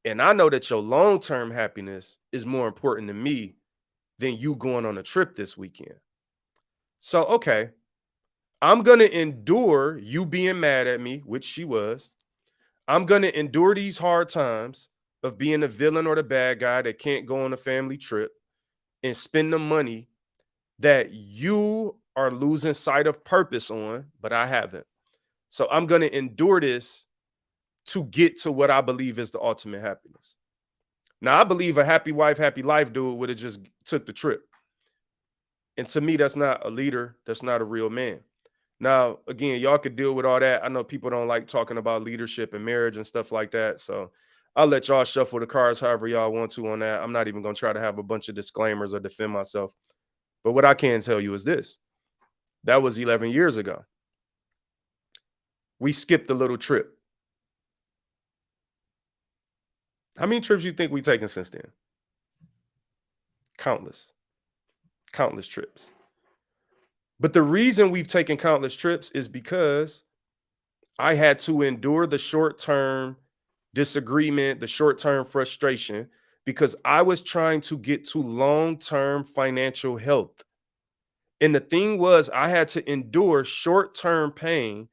And I know that your long-term happiness is more important to me than you going on a trip this weekend. So, okay, I'm going to endure you being mad at me, which she was. I'm going to endure these hard times of being the villain or the bad guy that can't go on a family trip and spend the money that you are losing sight of purpose on, but I haven't. So I'm going to endure this to get to what I believe is the ultimate happiness. Now, I believe a happy wife, happy life dude would have just took the trip. And to me, that's not a leader. That's not a real man. Now, again, y'all could deal with all that. I know people don't like talking about leadership and marriage and stuff like that. So I'll let y'all shuffle the cards however y'all want to on that. I'm not even going to try to have a bunch of disclaimers or defend myself. But what I can tell you is this. That was 11 years ago. We skipped a little trip. How many trips you think we taken since then? Countless trips. But the reason we've taken countless trips is because I had to endure the short-term disagreement, the short-term frustration, because I was trying to get to long-term financial health. And the thing was, I had to endure short-term pain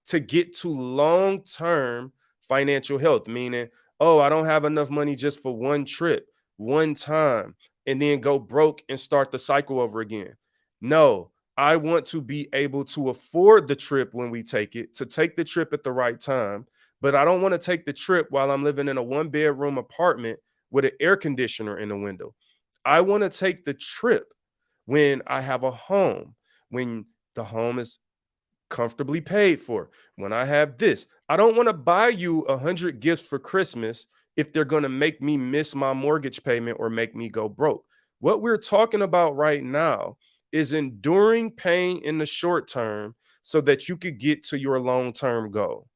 to get to long-term financial health, meaning, oh, I don't have enough money just for one trip, one time, and then go broke and start the cycle over again. No, I want to be able to afford the trip when we take it, to take the trip at the right time. But I don't want to take the trip while I'm living in a one-bedroom apartment with an air conditioner in the window. I want to take the trip when I have a home, when the home is comfortably paid for, when I have this. I don't want to buy you 100 gifts for Christmas if they're going to make me miss my mortgage payment or make me go broke. What we're talking about right now is enduring pain in the short term so that you could get to your long-term goal.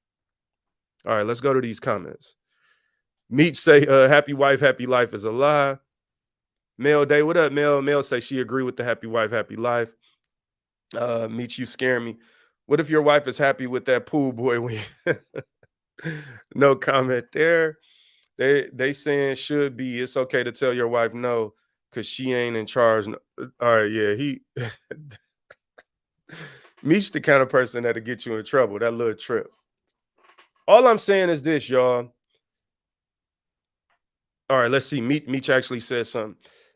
All right, let's go to these comments. Meech say, happy wife, happy life is a lie. Mel Day, what up, Mel? Mel say she agree with the happy wife, happy life. Meech, you scare me. What if your wife is happy with that pool boy? No comment there. They saying should be. It's okay to tell your wife no because she ain't in charge. No. All right, yeah, he Meech the kind of person that'll get you in trouble. That little trip. All I'm saying is this, y'all. All right, let's see. Meech actually says something.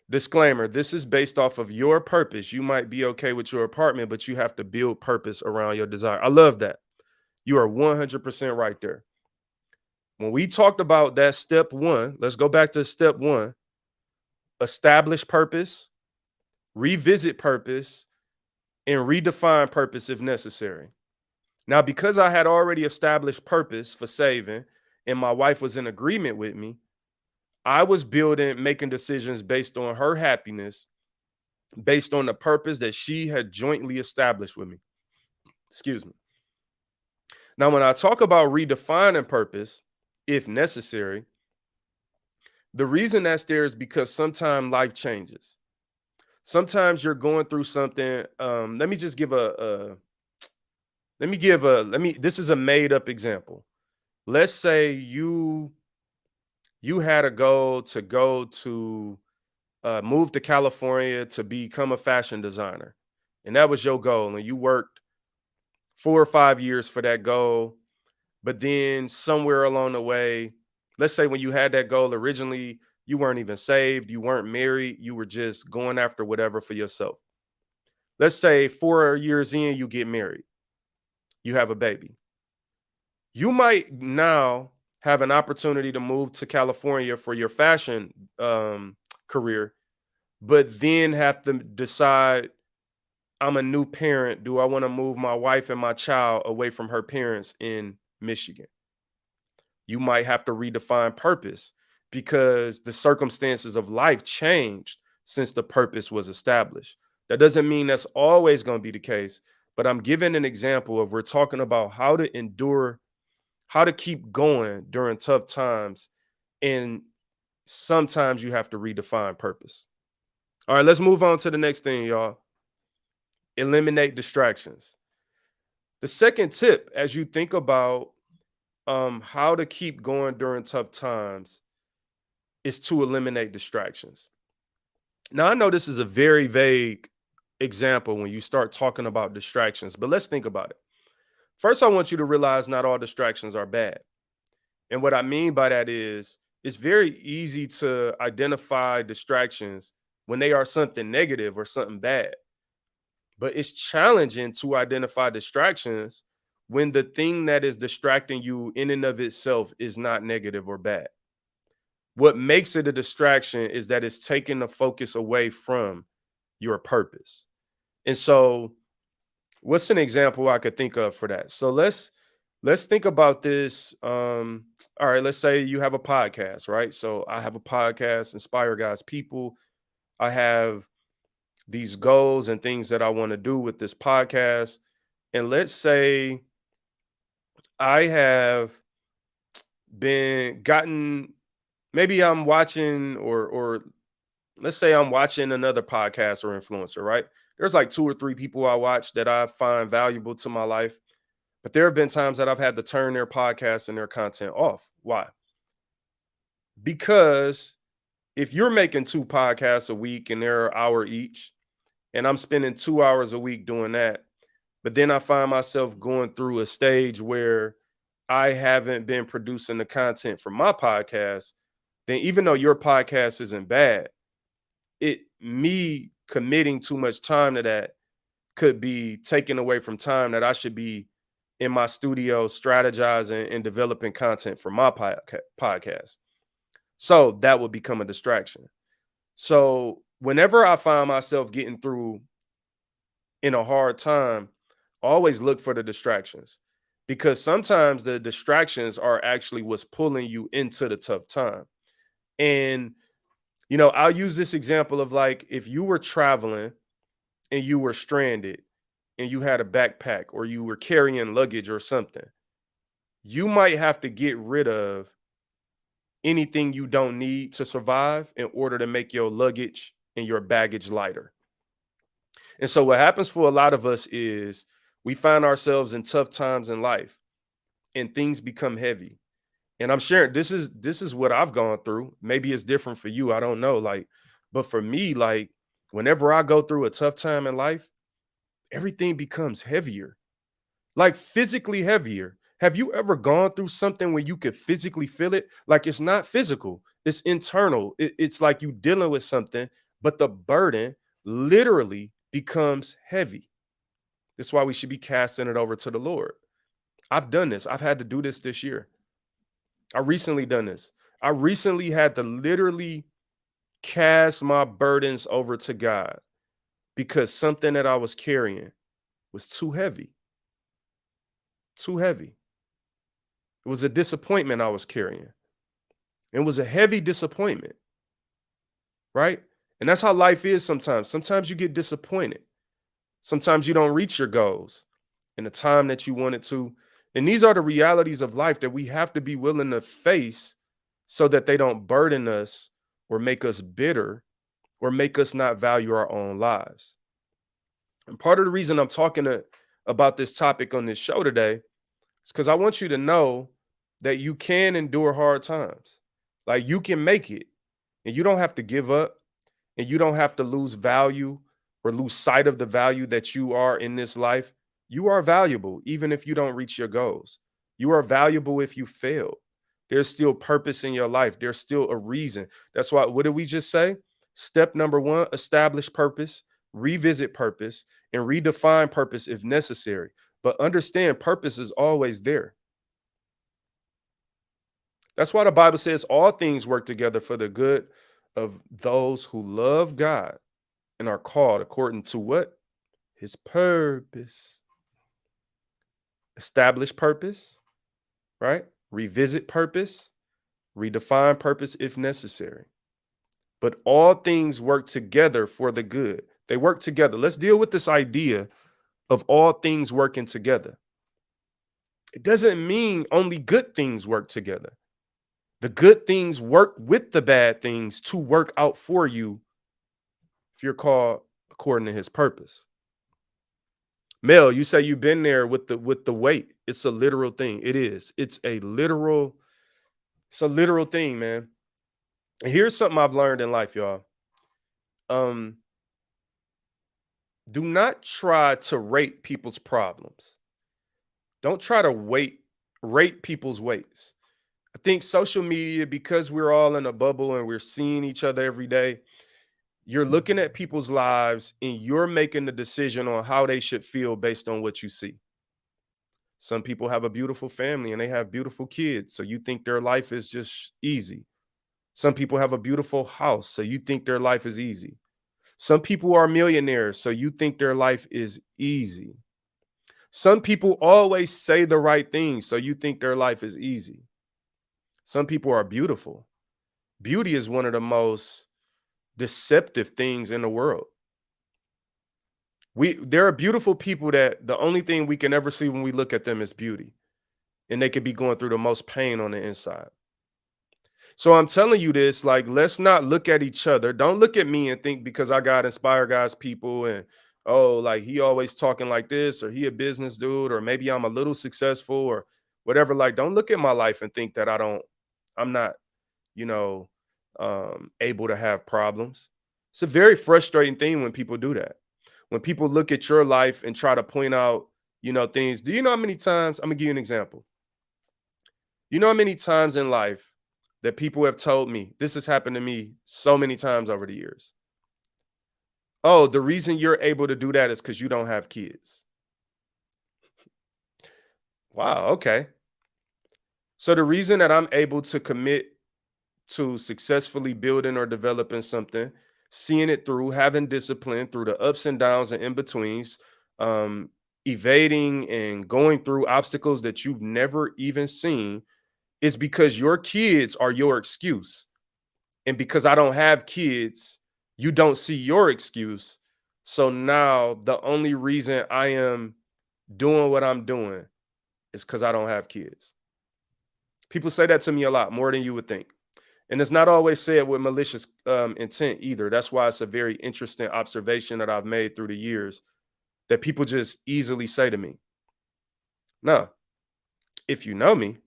Disclaimer: this is based off of your purpose. You might be okay with your apartment, but you have to build purpose around your desire. I love that. You are 100% right there. When we talked about that step one, let's go back to step one: establish purpose, revisit purpose, and redefine purpose if necessary. Now, because I had already established purpose for saving and my wife was in agreement with me, I was making decisions based on her happiness, based on the purpose that she had jointly established with me. Excuse me. Now, when I talk about redefining purpose, if necessary, the reason that's there is because sometimes life changes. Sometimes you're going through something. Let me just give this is a made up example. Let's say you had a goal to move to California to become a fashion designer. And that was your goal. And you worked 4 or 5 years for that goal. But then somewhere along the way, let's say when you had that goal originally, you weren't even saved, you weren't married, you were just going after whatever for yourself. Let's say 4 years in, you get married, you have a baby. You might now have an opportunity to move to California for your fashion career, but then have to decide, I'm a new parent. Do I want to move my wife and my child away from her parents in Michigan? You might have to redefine purpose because the circumstances of life changed since the purpose was established. That doesn't mean that's always going to be the case, but I'm giving an example of we're talking about how to endure, how to keep going during tough times. And sometimes you have to redefine purpose. All right, let's move on to the next thing, y'all. Eliminate distractions. The second tip, as you think about how to keep going during tough times, is to eliminate distractions. Now, I know this is a very vague example when you start talking about distractions, but let's think about it. First, I want you to realize not all distractions are bad. And what I mean by that is it's very easy to identify distractions when they are something negative or something bad. But it's challenging to identify distractions when the thing that is distracting you in and of itself is not negative or bad. What makes it a distraction is that it's taking the focus away from your purpose. And so, what's an example I could think of for that? So let's think about this. All right, let's say you have a podcast, right? So I have a podcast, Inspire God's People. I have these goals and things that I want to do with this podcast. And let's say I have maybe I'm watching or let's say I'm watching another podcast or influencer, right? There's like 2 or 3 people I watch that I find valuable to my life. But there have been times that I've had to turn their podcast and their content off. Why? Because if you're making 2 podcasts a week and they're an hour each, and I'm spending 2 hours a week doing that, but then I find myself going through a stage where I haven't been producing the content for my podcast, then even though your podcast isn't bad, me committing too much time to that could be taken away from time that I should be in my studio strategizing and developing content for my podcast. So that would become a distraction. So whenever I find myself getting through in a hard time, always look for the distractions, because sometimes the distractions are actually what's pulling you into the tough time. And, I'll use this example of like if you were traveling and you were stranded and you had a backpack or you were carrying luggage or something, you might have to get rid of anything you don't need to survive in order to make your luggage and your baggage lighter. And so what happens for a lot of us is we find ourselves in tough times in life and things become heavy. And I'm sharing this is what I've gone through. Maybe it's different for you. I don't know. But for me, whenever I go through a tough time in life, everything becomes heavier, like physically heavier. Have you ever gone through something where you could physically feel it? Like it's not physical, it's internal. It's like you dealing with something, but the burden literally becomes heavy. That's why we should be casting it over to the Lord. I've done this. I've had to do this year. I recently done this. I recently had to literally cast my burdens over to God because something that I was carrying was too heavy. Too heavy. It was a disappointment I was carrying. It was a heavy disappointment, right? And that's how life is sometimes. Sometimes you get disappointed. Sometimes you don't reach your goals in the time that you wanted to. And these are the realities of life that we have to be willing to face so that they don't burden us or make us bitter or make us not value our own lives. And part of the reason I'm talking about this topic on this show today is because I want you to know that you can endure hard times. Like you can make it and you don't have to give up and you don't have to lose value or lose sight of the value that you are in this life. You are valuable even if you don't reach your goals. You are valuable if you fail. There's still purpose in your life. There's still a reason. That's why, what did we just say? Step number one, establish purpose, revisit purpose, and redefine purpose if necessary. But understand purpose is always there. That's why the Bible says all things work together for the good of those who love God and are called according to what? His purpose. Establish purpose, right? Revisit purpose, redefine purpose if necessary. But all things work together for the good. They work together. Let's deal with this idea of all things working together. It doesn't mean only good things work together. The good things work with the bad things to work out for you if you're called according to his purpose. Mel, you say you've been there with the weight. It's a literal thing. It is. It's a literal thing, man. And here's something I've learned in life, y'all. Do not try to rate people's problems. Don't try to rate people's weights. I think social media, because we're all in a bubble and we're seeing each other every day, you're looking at people's lives and you're making the decision on how they should feel based on what you see. Some people have a beautiful family and they have beautiful kids, so you think their life is just easy. Some people have a beautiful house, so you think their life is easy. Some people are millionaires, so you think their life is easy. Some people always say the right things, so you think their life is easy. Some people are beautiful. Beauty is one of the most deceptive things in the world. There are beautiful people that the only thing we can ever see when we look at them is beauty, and they could be going through the most pain on the inside. So I'm telling you this, like, let's not look at each other. Don't look at me and think because I got inspire God's people and oh, like he always talking like this, or he a business dude, or maybe I'm a little successful or whatever. Like, don't look at my life and think that I'm not, you know, able to have problems. It's a very frustrating thing when people do that. When people look at your life and try to point out, things. Do you know how many times? I'm gonna give you an example. You know how many times in life that people have told me, this has happened to me so many times over the years. Oh, the reason you're able to do that is because you don't have kids. Wow, okay. So the reason that I'm able to commit to successfully building or developing something, seeing it through, having discipline through the ups and downs and in betweens, um, evading and going through obstacles that you've never even seen is because your kids are your excuse. And because I don't have kids, you don't see your excuse. So now the only reason I am doing what I'm doing is because I don't have kids. People say that to me a lot, more than you would think. And it's not always said with malicious intent either. That's why it's a very interesting observation that I've made through the years that people just easily say to me. Now, if you know me,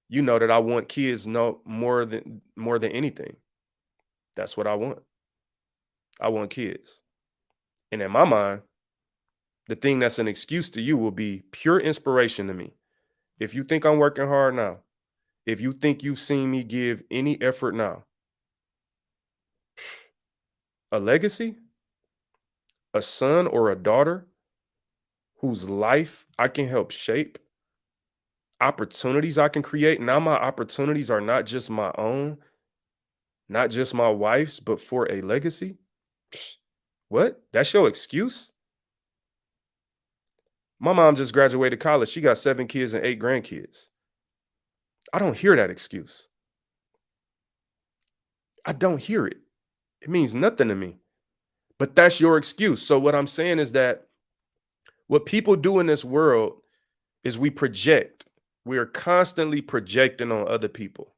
you know that I want kids no more than anything. That's what I want. I want kids. And in my mind, the thing that's an excuse to you will be pure inspiration to me. If you think I'm working hard now, if you think you've seen me give any effort now, a legacy, a son or a daughter whose life I can help shape, opportunities I can create. Now, my opportunities are not just my own, not just my wife's, but for a legacy. What? That's your excuse? My mom just graduated college. She got 7 kids and 8 grandkids. I don't hear that excuse. I don't hear it. It means nothing to me. But that's your excuse. So what I'm saying is that what people do in this world is we project. We are constantly projecting on other people,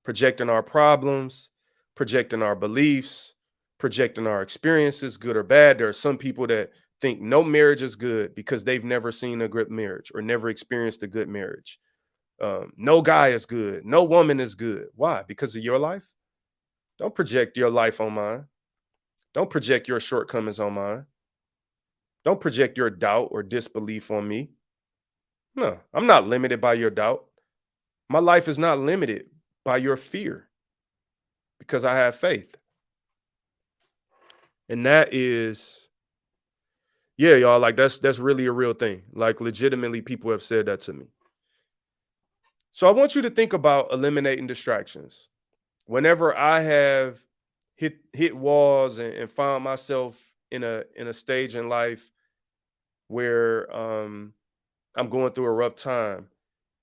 projecting our problems, projecting our beliefs, projecting our experiences, good or bad. There are some people that think no marriage is good because they've never seen a good marriage or never experienced a good marriage. No guy is good. No woman is good. Why? Because of your life? Don't project your life on mine. Don't project your shortcomings on mine. Don't project your doubt or disbelief on me. No, I'm not limited by your doubt. My life is not limited by your fear because I have faith. And that is, yeah, y'all, like that's really a real thing. Like legitimately, people have said that to me. So I want you to think about eliminating distractions. Whenever I have hit walls and found myself in a stage in life where I'm going through a rough time,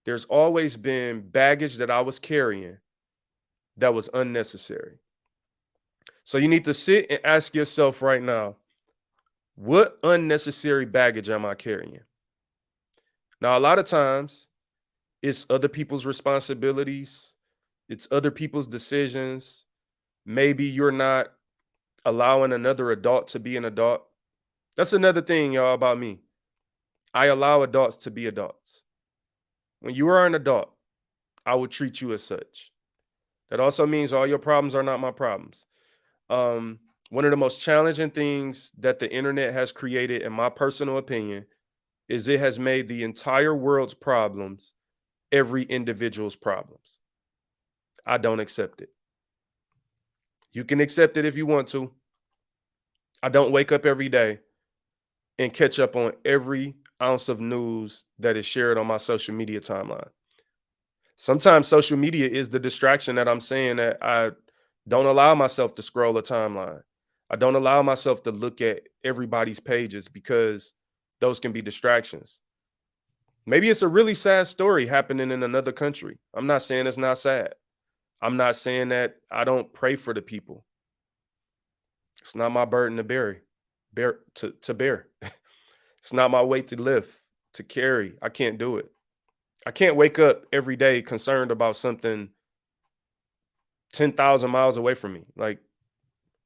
there's always been baggage that I was carrying that was unnecessary. So you need to sit and ask yourself right now, what unnecessary baggage am I carrying? Now, a lot of times it's other people's responsibilities, it's other people's decisions. Maybe you're not allowing another adult to be an adult. That's another thing, y'all, about me. I allow adults to be adults. When you are an adult, I will treat you as such. That also means all your problems are not my problems. One of the most challenging things that the internet has created, in my personal opinion, is it has made the entire world's problems every individual's problems. I don't accept it. You can accept it if you want to. I don't wake up every day and catch up on every ounce of news that is shared on my social media timeline. Sometimes social media is the distraction that I'm saying that I don't allow myself to scroll a timeline. I don't allow myself to look at everybody's pages because those can be distractions. Maybe it's a really sad story happening in another country. I'm not saying it's not sad. I'm not saying that I don't pray for the people. It's not my burden to bear. It's not my weight to lift, to carry. I can't do it. I can't wake up every day concerned about something 10,000 miles away from me. Like,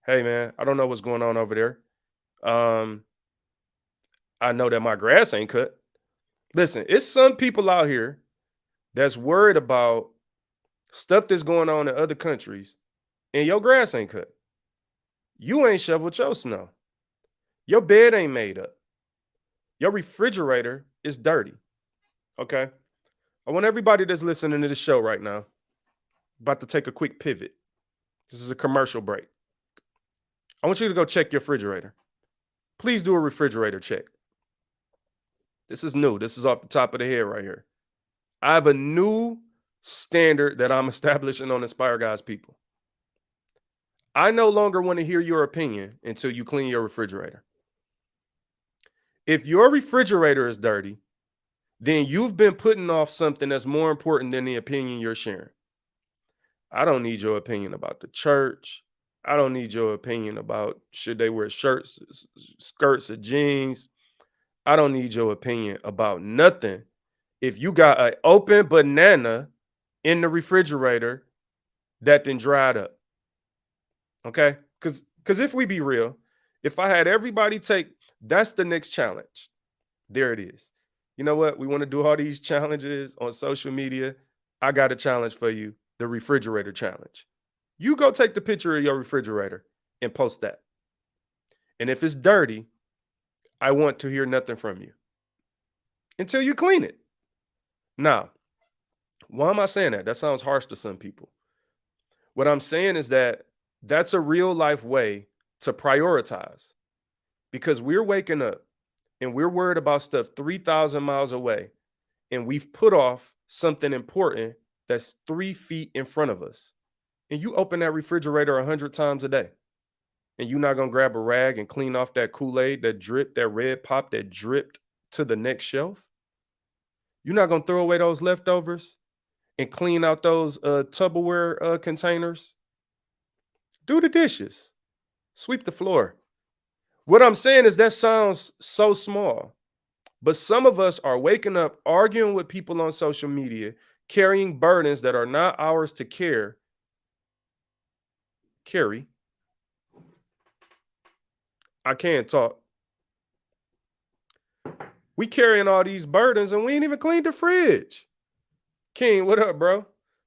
hey man, I don't know what's going on over there. I know that my grass ain't cut. Listen, it's some people out here that's worried about stuff that's going on in other countries and your grass ain't cut. You ain't shoveled your snow. Your bed ain't made up. Your refrigerator is dirty. Okay. I want everybody that's listening to the show right now, about to take a quick pivot. This is a commercial break. I want you to go check your refrigerator. Please do a refrigerator check. This is new. This is off the top of the head right here. I have a new standard that I'm establishing on Inspire God's people. I no longer want to hear your opinion until you clean your refrigerator. If your refrigerator is dirty, then you've been putting off something that's more important than the opinion you're sharing. I don't need your opinion about the church. I don't need your opinion about should they wear shirts, skirts, or jeans. I don't need your opinion about nothing. If you got an open banana in the refrigerator that then dried up. Okay? Because if we be real, if I had everybody take, that's the next challenge. There it is. You know what? We want to do all these challenges on social media. I got a challenge for you, the refrigerator challenge. You go take the picture of your refrigerator and post that. And if it's dirty, I want to hear nothing from you until you clean it. Now, why am I saying that? That sounds harsh to some people. What I'm saying is that that's a real life way to prioritize because we're waking up and we're worried about stuff 3,000 miles away, and we've put off something important that's 3 feet in front of us. And you open that refrigerator 100 times a day, and you're not going to grab a rag and clean off that Kool-Aid that dripped, that red pop that dripped to the next shelf. You're not going to throw away those leftovers and clean out those Tupperware containers. Do the dishes, sweep the floor. What I'm saying is that sounds so small, but some of us are waking up arguing with people on social media, carrying burdens that are not ours to carry. I can't talk. We carrying all these burdens and we ain't even cleaned the fridge. King, what up, bro?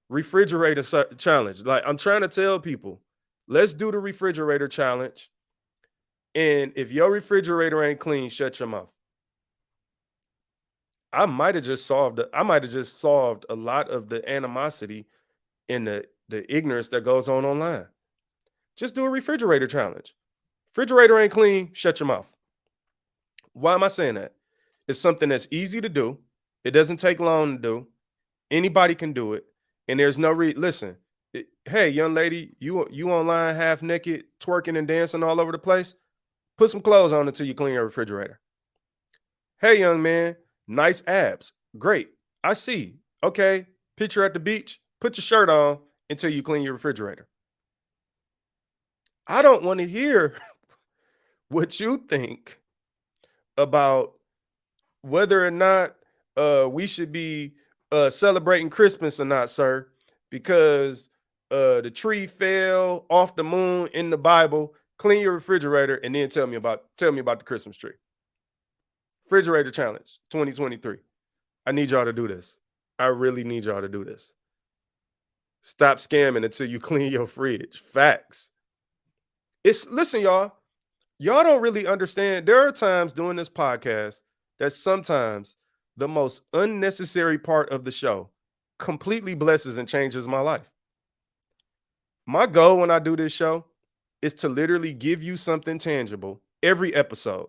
Refrigerator challenge. Like, I'm trying to tell people, let's do the refrigerator challenge. And if your refrigerator ain't clean, shut your mouth. I might have just solved a lot of the animosity and the ignorance that goes on online. Just do a refrigerator challenge. Refrigerator ain't clean, shut your mouth. Why am I saying that? It's something that's easy to do. It doesn't take long to do. Anybody can do it. And there's no listen. Hey, young lady, you online half naked, twerking and dancing all over the place. Put some clothes on until you clean your refrigerator. Hey, young man, nice abs. Great. I see. Okay. Picture at the beach. Put your shirt on until you clean your refrigerator. I don't want to hear what you think about whether or not we should be celebrating Christmas or not, sir, because the tree fell off the moon in the Bible. Clean your refrigerator and then tell me about the Christmas tree. Refrigerator challenge 2023. I need y'all to do this. I really need y'all to do this. Stop scamming until you clean your fridge. Facts. Listen, y'all. Y'all don't really understand. There are times doing this podcast that sometimes the most unnecessary part of the show completely blesses and changes my life. My goal when I do this show is to literally give you something tangible every episode.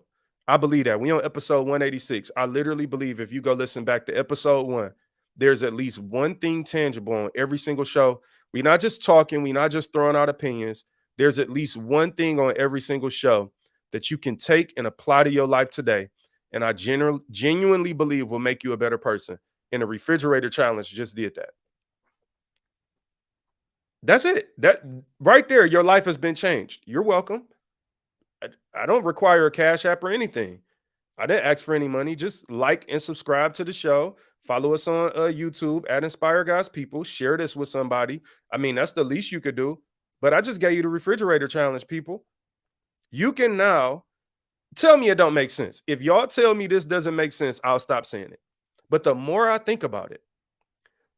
I believe that. We on episode 186. I literally believe if you go listen back to episode 1, there's at least one thing tangible on every single show. We're not just talking. We're not just throwing out opinions. There's at least one thing on every single show that you can take and apply to your life today. And I genuinely believe will make you a better person. And the refrigerator challenge just did that. That's it. That right there, your life has been changed. You're welcome. I don't require a Cash App or anything. I didn't ask for any money. Just like and subscribe to the show. Follow us on YouTube at Inspire God's People. Share this with somebody. I mean, that's the least you could do. But I just gave you the refrigerator challenge, people. You can now tell me it don't make sense. If y'all tell me this doesn't make sense, I'll stop saying it. But the more I think about it,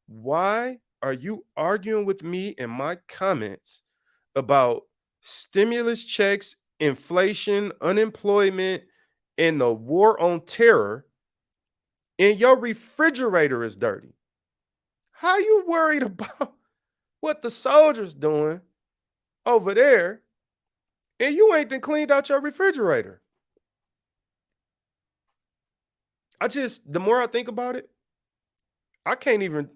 why are you arguing with me in my comments about stimulus checks, inflation, unemployment, and the war on terror, and your refrigerator is dirty? How you worried about what the soldiers doing over there, and you ain't then cleaned out your refrigerator? The more I think about it, how can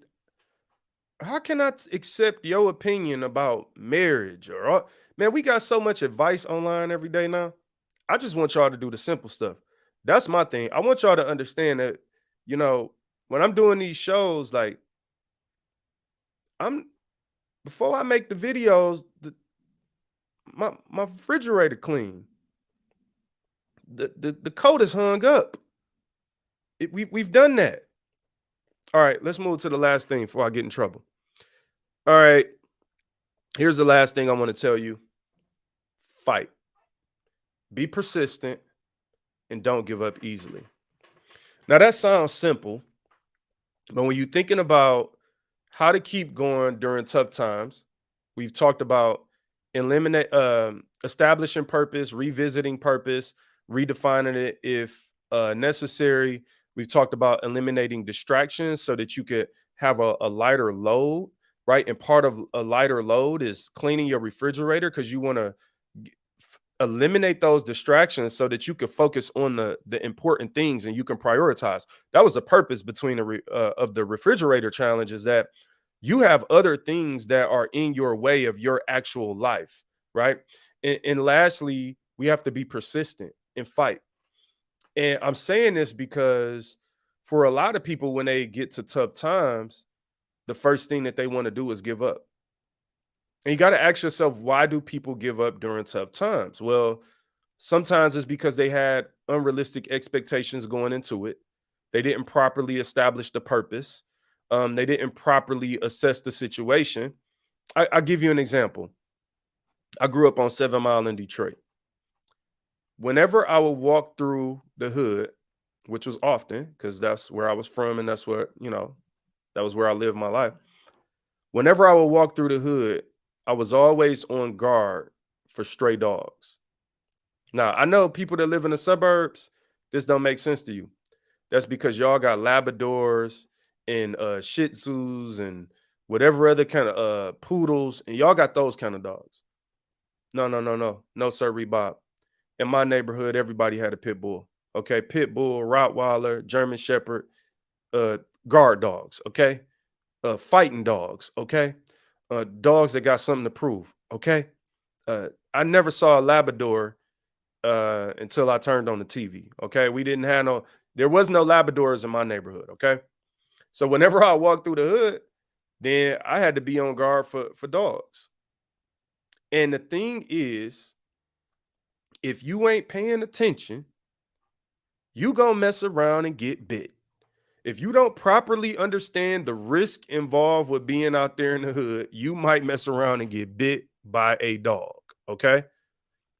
I accept your opinion about marriage man, we got so much advice online every day now. I just want y'all to do the simple stuff. That's my thing. I want y'all to understand that, when I'm doing these shows, like before I make the videos, my refrigerator clean. The coat is hung up. We've done that. All right, let's move to the last thing before I get in trouble. All right, here's the last thing I want to tell you. Fight. Be persistent and don't give up easily. Now, that sounds simple, but when you're thinking about how to keep going during tough times, we've talked about establishing purpose, revisiting purpose, redefining it if necessary, We've talked about eliminating distractions so that you could have a lighter load, right? And part of a lighter load is cleaning your refrigerator because you want to eliminate those distractions so that you can focus on the important things and you can prioritize. That was the purpose between of the refrigerator challenge, is that you have other things that are in your way of your actual life, right? And lastly, we have to be persistent and fight. And I'm saying this because for a lot of people, when they get to tough times, the first thing that they want to do is give up. And you got to ask yourself, why do people give up during tough times? Well, sometimes it's because they had unrealistic expectations going into it. They didn't properly establish the purpose. They didn't properly assess the situation. I'll give you an example. I grew up on 7 Mile in Detroit. Whenever I would walk through the hood, which was often because that's where I was from and that's what, that was where I lived my life. Whenever I would walk through the hood, I was always on guard for stray dogs. Now, I know people that live in the suburbs, this don't make sense to you. That's because y'all got Labradors and Shih Tzus and whatever other kind of poodles, and y'all got those kind of dogs. No, sir, Bob. In my neighborhood, everybody had a pit bull. Okay, pit bull, Rottweiler, German Shepherd, guard dogs. Okay, fighting dogs. Okay, dogs that got something to prove. Okay, I never saw a Labrador until I turned on the TV. Okay, there was no Labradors in my neighborhood. Okay, so whenever I walked through the hood, then I had to be on guard for dogs. And the thing is, if you ain't paying attention, you gonna mess around and get bit. If you don't properly understand the risk involved with being out there in the hood, you might mess around and get bit by a dog. Okay,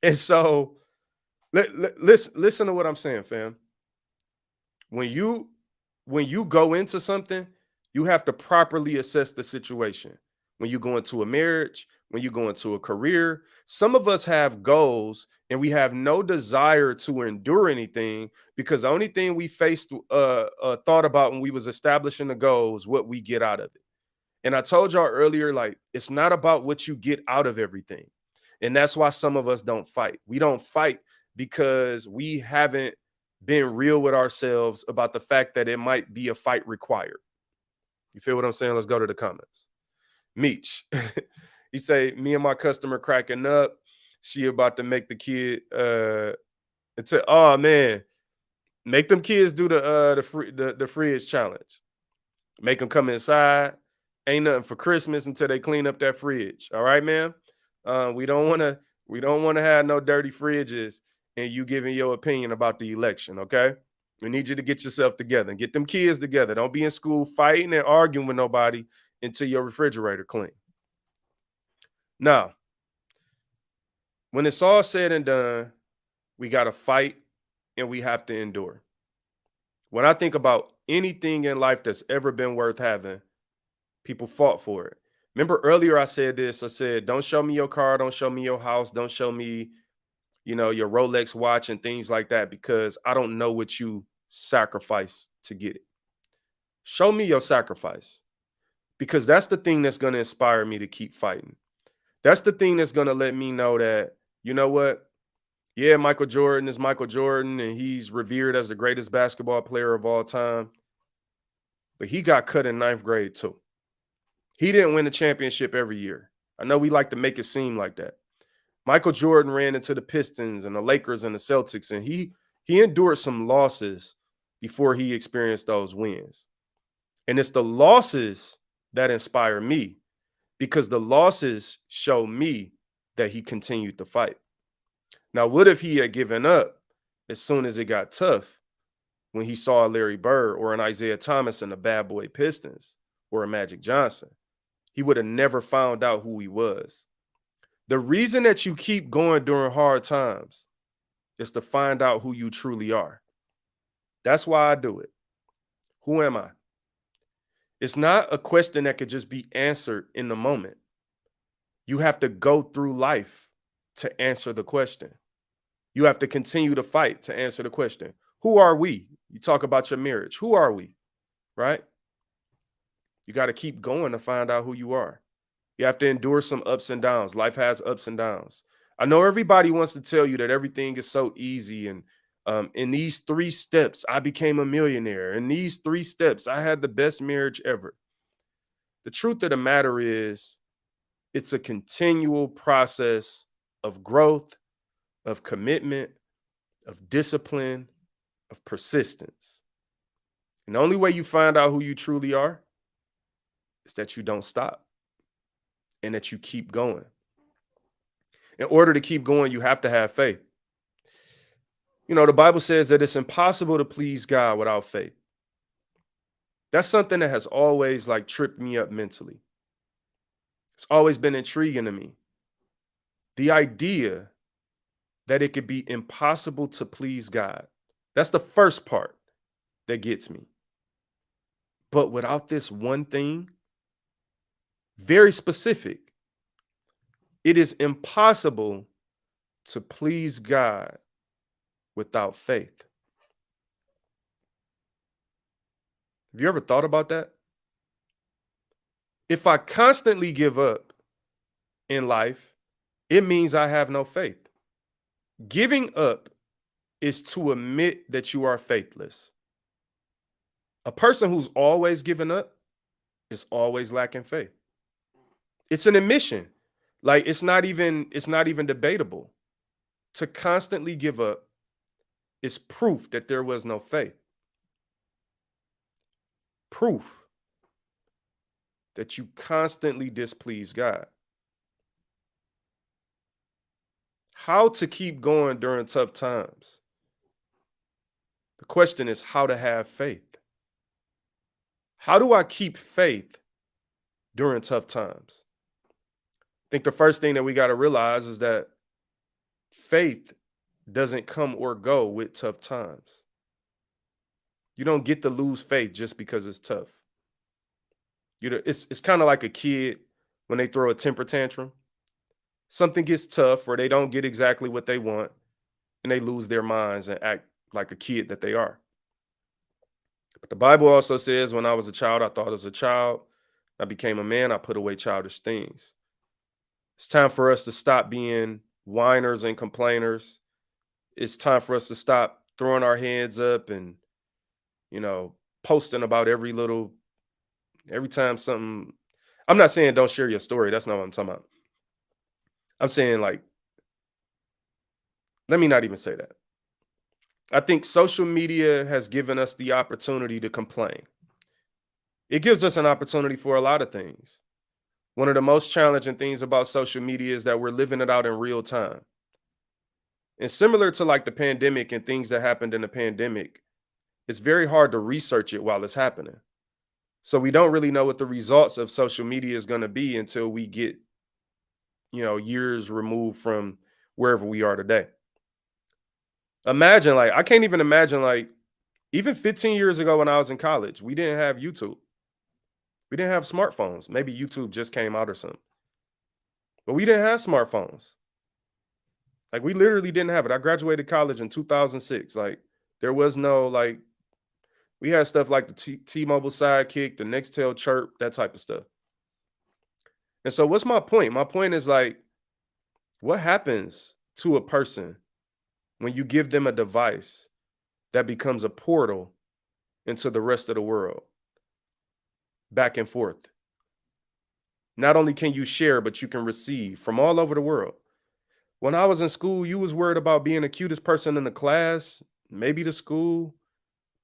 and so listen to what I'm saying, fam. When you go into something, you have to properly assess the situation. When you go into a marriage, when you go into a career, some of us have goals and we have no desire to endure anything because the only thing we faced thought about when we was establishing the goals, what we get out of it. And I told y'all earlier, like, it's not about what you get out of everything. And that's why some of us don't fight. We don't fight because we haven't been real with ourselves about the fact that it might be a fight required. You feel what I'm saying? Let's go to the comments. Meech. He say, me and my customer cracking up. She about to make the kid oh man, make them kids do the fridge challenge. Make them come inside. Ain't nothing for Christmas until they clean up that fridge. All right, man. We don't want to have no dirty fridges and you giving your opinion about the election. Okay. We need you to get yourself together and get them kids together. Don't be in school fighting and arguing with nobody until your refrigerator clean. Now, when it's all said and done, we got to fight and we have to endure. When I think about anything in life that's ever been worth having, people fought for it. Remember earlier I said this, I said, don't show me your car, don't show me your house, don't show me, your Rolex watch and things like that, because I don't know what you sacrifice to get it. Show me your sacrifice, because that's the thing that's going to inspire me to keep fighting. That's the thing that's going to let me know that, you know what? Yeah, Michael Jordan is Michael Jordan, and he's revered as the greatest basketball player of all time. But he got cut in 9th grade too. He didn't win a championship every year. I know we like to make it seem like that. Michael Jordan ran into the Pistons and the Lakers and the Celtics, and he endured some losses before he experienced those wins. And it's the losses that inspire me, because the losses show me that he continued to fight. Now, what if he had given up as soon as it got tough, when he saw a Larry Bird or an Isaiah Thomas and the Bad Boy Pistons or a Magic Johnson? He would have never found out who he was. The reason that you keep going during hard times is to find out who you truly are. That's why I do it. Who am I? It's not a question that could just be answered in the moment. You have to go through life to answer the question. You have to continue to fight to answer the question. Who are we? You talk about your marriage. Who are we? Right? You got to keep going to find out who you are. You have to endure some ups and downs. Life has ups and downs. I know everybody wants to tell you that everything is so easy. And in these 3 steps, I became a millionaire. In these 3 steps, I had the best marriage ever. The truth of the matter is, it's a continual process of growth, of commitment, of discipline, of persistence. And the only way you find out who you truly are is that you don't stop and that you keep going. In order to keep going, you have to have faith. You know, the Bible says that it's impossible to please God without faith. That's something that has always like tripped me up mentally. It's always been intriguing to me. The idea that it could be impossible to please God. That's the first part that gets me. But without this one thing, very specific, it is impossible to please God without faith. Have you ever thought about that? If I constantly give up in life, it means I have no faith. Giving up is to admit that you are faithless. A person who's always given up is always lacking faith. It's an admission. Like it's not even debatable. To constantly give up is proof that there was no faith. Proof that you constantly displease God. How to keep going during tough times? The question is how to have faith. How do I keep faith during tough times? I think the first thing that we got to realize is that faith doesn't come or go with tough times. You don't get to lose faith just because it's tough. It's kind of like a kid when they throw a temper tantrum. Something gets tough or they don't get exactly what they want and they lose their minds and act like a kid that they are. But the Bible also says, when I was a child, I thought as a child. I became a man, I put away childish things. It's time for us to stop being whiners and complainers. It's time for us to stop throwing our hands up and, posting about every time something. I'm not saying don't share your story. That's not what I'm talking about. I'm saying, like, let me not even say that. I think social media has given us the opportunity to complain. It gives us an opportunity for a lot of things. One of the most challenging things about social media is that we're living it out in real time. And similar to like the pandemic and things that happened in the pandemic, it's very hard to research it while it's happening. So we don't really know what the results of social media is going to be until we get, years removed from wherever we are today. Imagine, I can't even imagine, even 15 years ago when I was in college, we didn't have YouTube. We didn't have smartphones. Maybe YouTube just came out or something. But we didn't have smartphones. We literally didn't have it. I graduated college in 2006. There was no, we had stuff like the T-Mobile Sidekick, the Nextel Chirp, that type of stuff. And so what's my point? My point is, what happens to a person when you give them a device that becomes a portal into the rest of the world, back and forth? Not only can you share, but you can receive from all over the world. When I was in school, you was worried about being the cutest person in the class, maybe the school,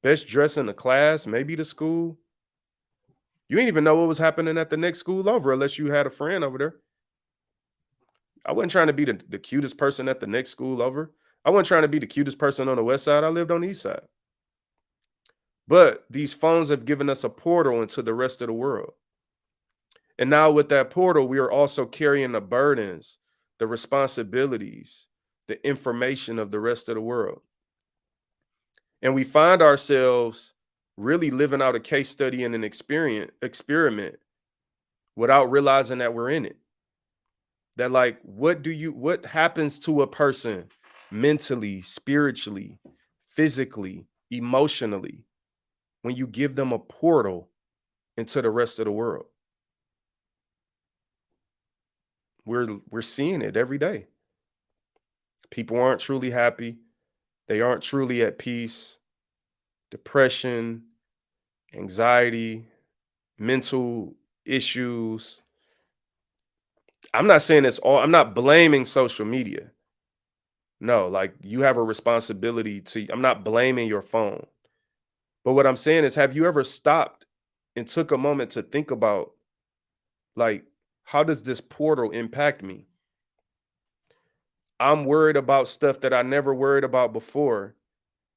best dressed in the class, maybe the school. You didn't even know what was happening at the next school over unless you had a friend over there. I wasn't trying to be the cutest person at the next school over. I wasn't trying to be the cutest person on the west side. I lived on the east side. But these phones have given us a portal into the rest of the world. And now with that portal, we are also carrying the burdens, the responsibilities, the information of the rest of the world. And we find ourselves really living out a case study and an experiment without realizing that we're in it. That what happens to a person mentally, spiritually, physically, emotionally, when you give them a portal into the rest of the world. We're seeing it every day. People aren't truly happy. They aren't truly at peace. Depression, anxiety, mental issues. I'm not saying it's all, I'm not blaming social media. No, like you have a responsibility to, I'm not blaming your phone. But what I'm saying is, have you ever stopped and took a moment to think about, like, how does this portal impact me? I'm worried about stuff that I never worried about before,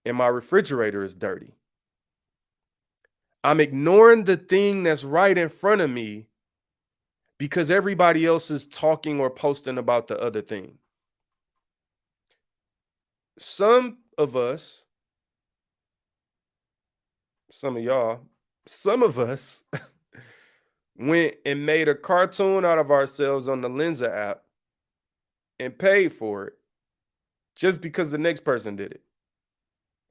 and my refrigerator is dirty. I'm ignoring the thing that's right in front of me because everybody else is talking or posting about the other thing. Some of us, some of y'all, some of us went and made a cartoon out of ourselves on the Lensa app and paid for it just because the next person did it.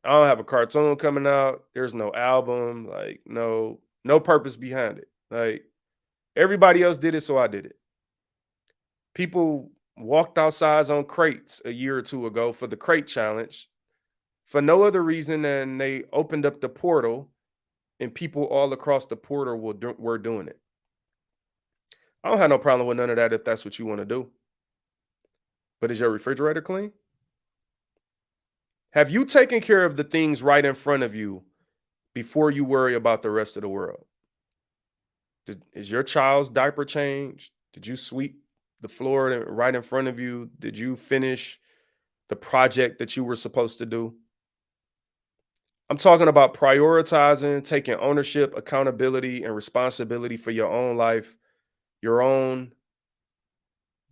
I don't have a cartoon coming out. There's no album, like no purpose behind it. Like everybody else did it, so I did it. People walked outside on crates a year or two ago for the crate challenge for no other reason than they opened up the portal and people all across the portal were doing it. I don't have no problem with none of that if that's what you want to do. But is your refrigerator clean? Have you taken care of the things right in front of you before you worry about the rest of the world? Is your child's diaper changed? Did you sweep the floor right in front of you? Did you finish the project that you were supposed to do? I'm talking about prioritizing, taking ownership, accountability, and responsibility for your own life, your own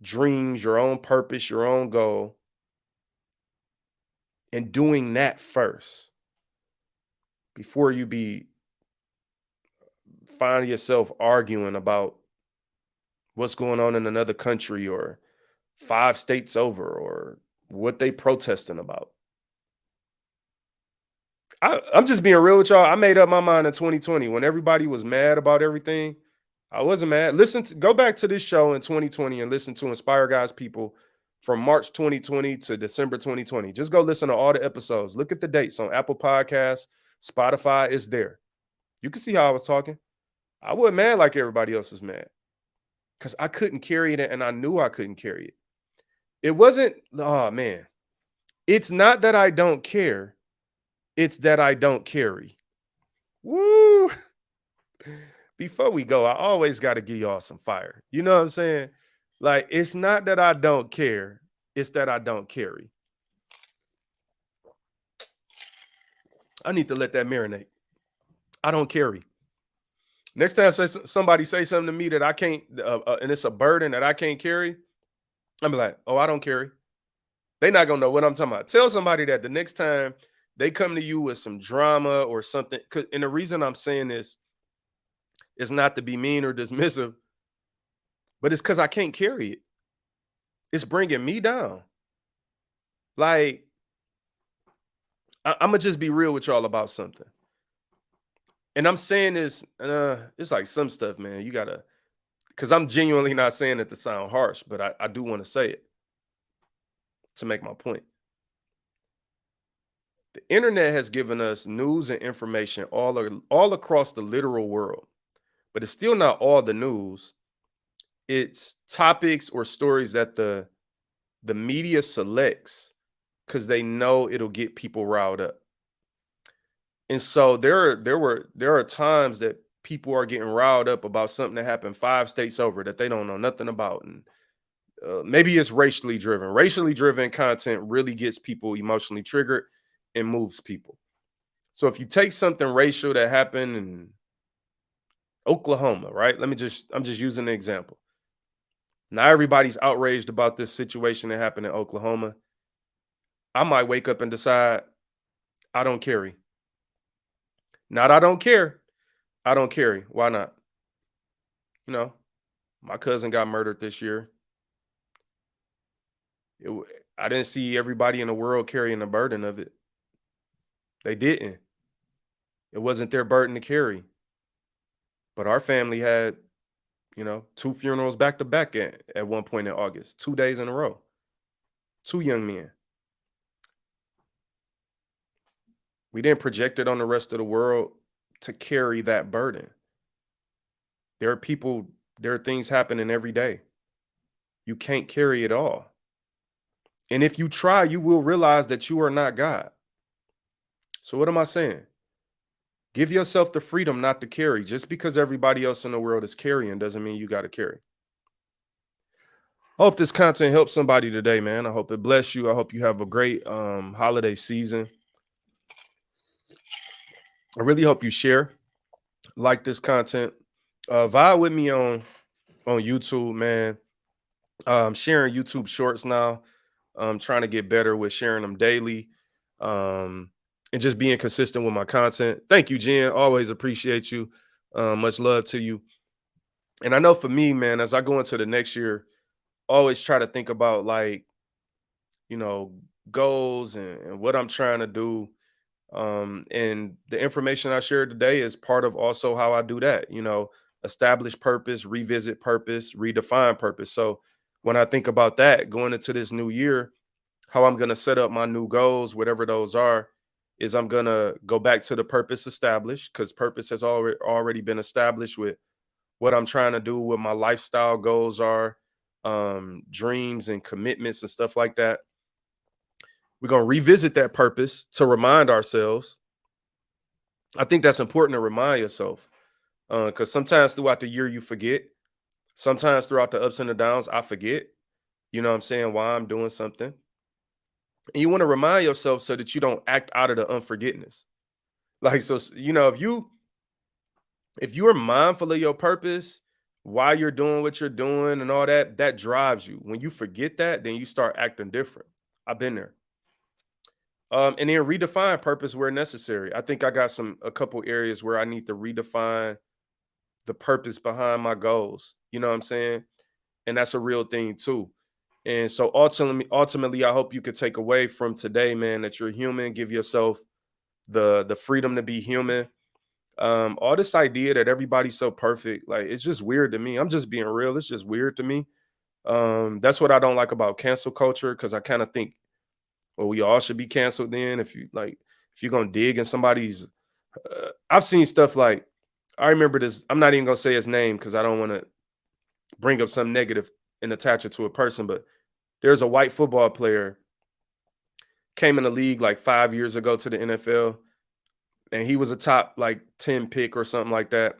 dreams, your own purpose, your own goal, and doing that first before you find yourself arguing about what's going on in another country or 5 states over or what they protesting about. I'm just being real with y'all. I made up my mind in 2020 when everybody was mad about everything. I wasn't mad. Go back to this show in 2020 and listen to Inspire God's People from March 2020 to December 2020. Just go listen to all the episodes. Look at the dates on Apple Podcasts, Spotify is there. You can see how I was talking. I wasn't mad like everybody else was mad because I couldn't carry it and I knew I couldn't carry it. It wasn't, oh man, it's not that I don't care. It's that I don't carry. Woo! Before we go, I always got to give y'all some fire. You know what I'm saying? Like, it's not that I don't care. It's that I don't carry. I need to let that marinate. I don't carry. Next time somebody say something to me that I can't, and it's a burden that I can't carry, I'm like, oh, I don't carry. They're not going to know what I'm talking about. Tell somebody that the next time they come to you with some drama or something. And the reason I'm saying this is not to be mean or dismissive, but it's because I can't carry it. It's bringing me down. Like, I'm going to just be real with y'all about something. And I'm saying this, it's like some stuff, man, you got to, because I'm genuinely not saying it to sound harsh, but I do want to say it to make my point. The internet has given us news and information all across the literal world, but it's still not all the news. It's topics or stories that the media selects because they know it'll get people riled up. And so there are times that people are getting riled up about something that happened 5 states over that they don't know nothing about, and maybe it's racially driven. Racially driven content really gets people emotionally triggered and moves people. So if you take something racial that happened in Oklahoma, right? I'm just using an example. Now everybody's outraged about this situation that happened in Oklahoma. I might wake up and decide I don't carry. Not I don't care. I don't carry. Why not? You know, my cousin got murdered this year. I didn't see everybody in the world carrying the burden of it. They didn't. It wasn't their burden to carry. But our family had, two funerals back to back at one point in August, 2 days in a row, two young men. We didn't project it on the rest of the world to carry that burden. There are people, there are things happening every day. You can't carry it all. And if you try, you will realize that you are not God. So, what am I saying? Give yourself the freedom not to carry. Just because everybody else in the world is carrying doesn't mean you got to carry. I hope this content helps somebody today, man. I hope it bless you. I hope you have a great holiday season. I really hope you share, like this content. Vibe with me on YouTube, man. I'm sharing YouTube shorts now. I'm trying to get better with sharing them daily, and just being consistent with my content. Thank you, Jen. Always appreciate you. Much love to you. And I know for me, man, as I go into the next year, always try to think about like, you know, goals and what I'm trying to do. And the information I shared today is part of also how I do that, establish purpose, revisit purpose, redefine purpose. So when I think about that going into this new year, how I'm going to set up my new goals, whatever those are, is I'm going to go back to the purpose established, because purpose has already been established with what I'm trying to do, what my lifestyle goals are, dreams and commitments and stuff like that. We're going to revisit that purpose to remind ourselves. I think that's important to remind yourself, because sometimes throughout the year you forget. Sometimes throughout the ups and the downs, I forget, what I'm saying, why I'm doing something. And you want to remind yourself so that you don't act out of the unforgiveness. Like, so, if you are mindful of your purpose, why you're doing what you're doing and all that, that drives you. When you forget that, then you start acting different. I've been there. And then redefine purpose where necessary. I think I got a couple areas where I need to redefine the purpose behind my goals. You know what I'm saying? And that's a real thing too. And so ultimately, I hope you could take away from today, man, that you're human. Give yourself the freedom to be human. All this idea that everybody's so perfect, like, it's just weird to me. I'm just being real. It's just weird to me. That's what I don't like about cancel culture, because I kind of think, well, we all should be canceled then. If you're gonna dig in somebody's, I've seen stuff like, I remember this. I'm not even gonna say his name because I don't want to bring up some negative and attach it to a person, but there's a white football player came in the league like 5 years ago to the NFL, and he was a top like 10 pick or something like that.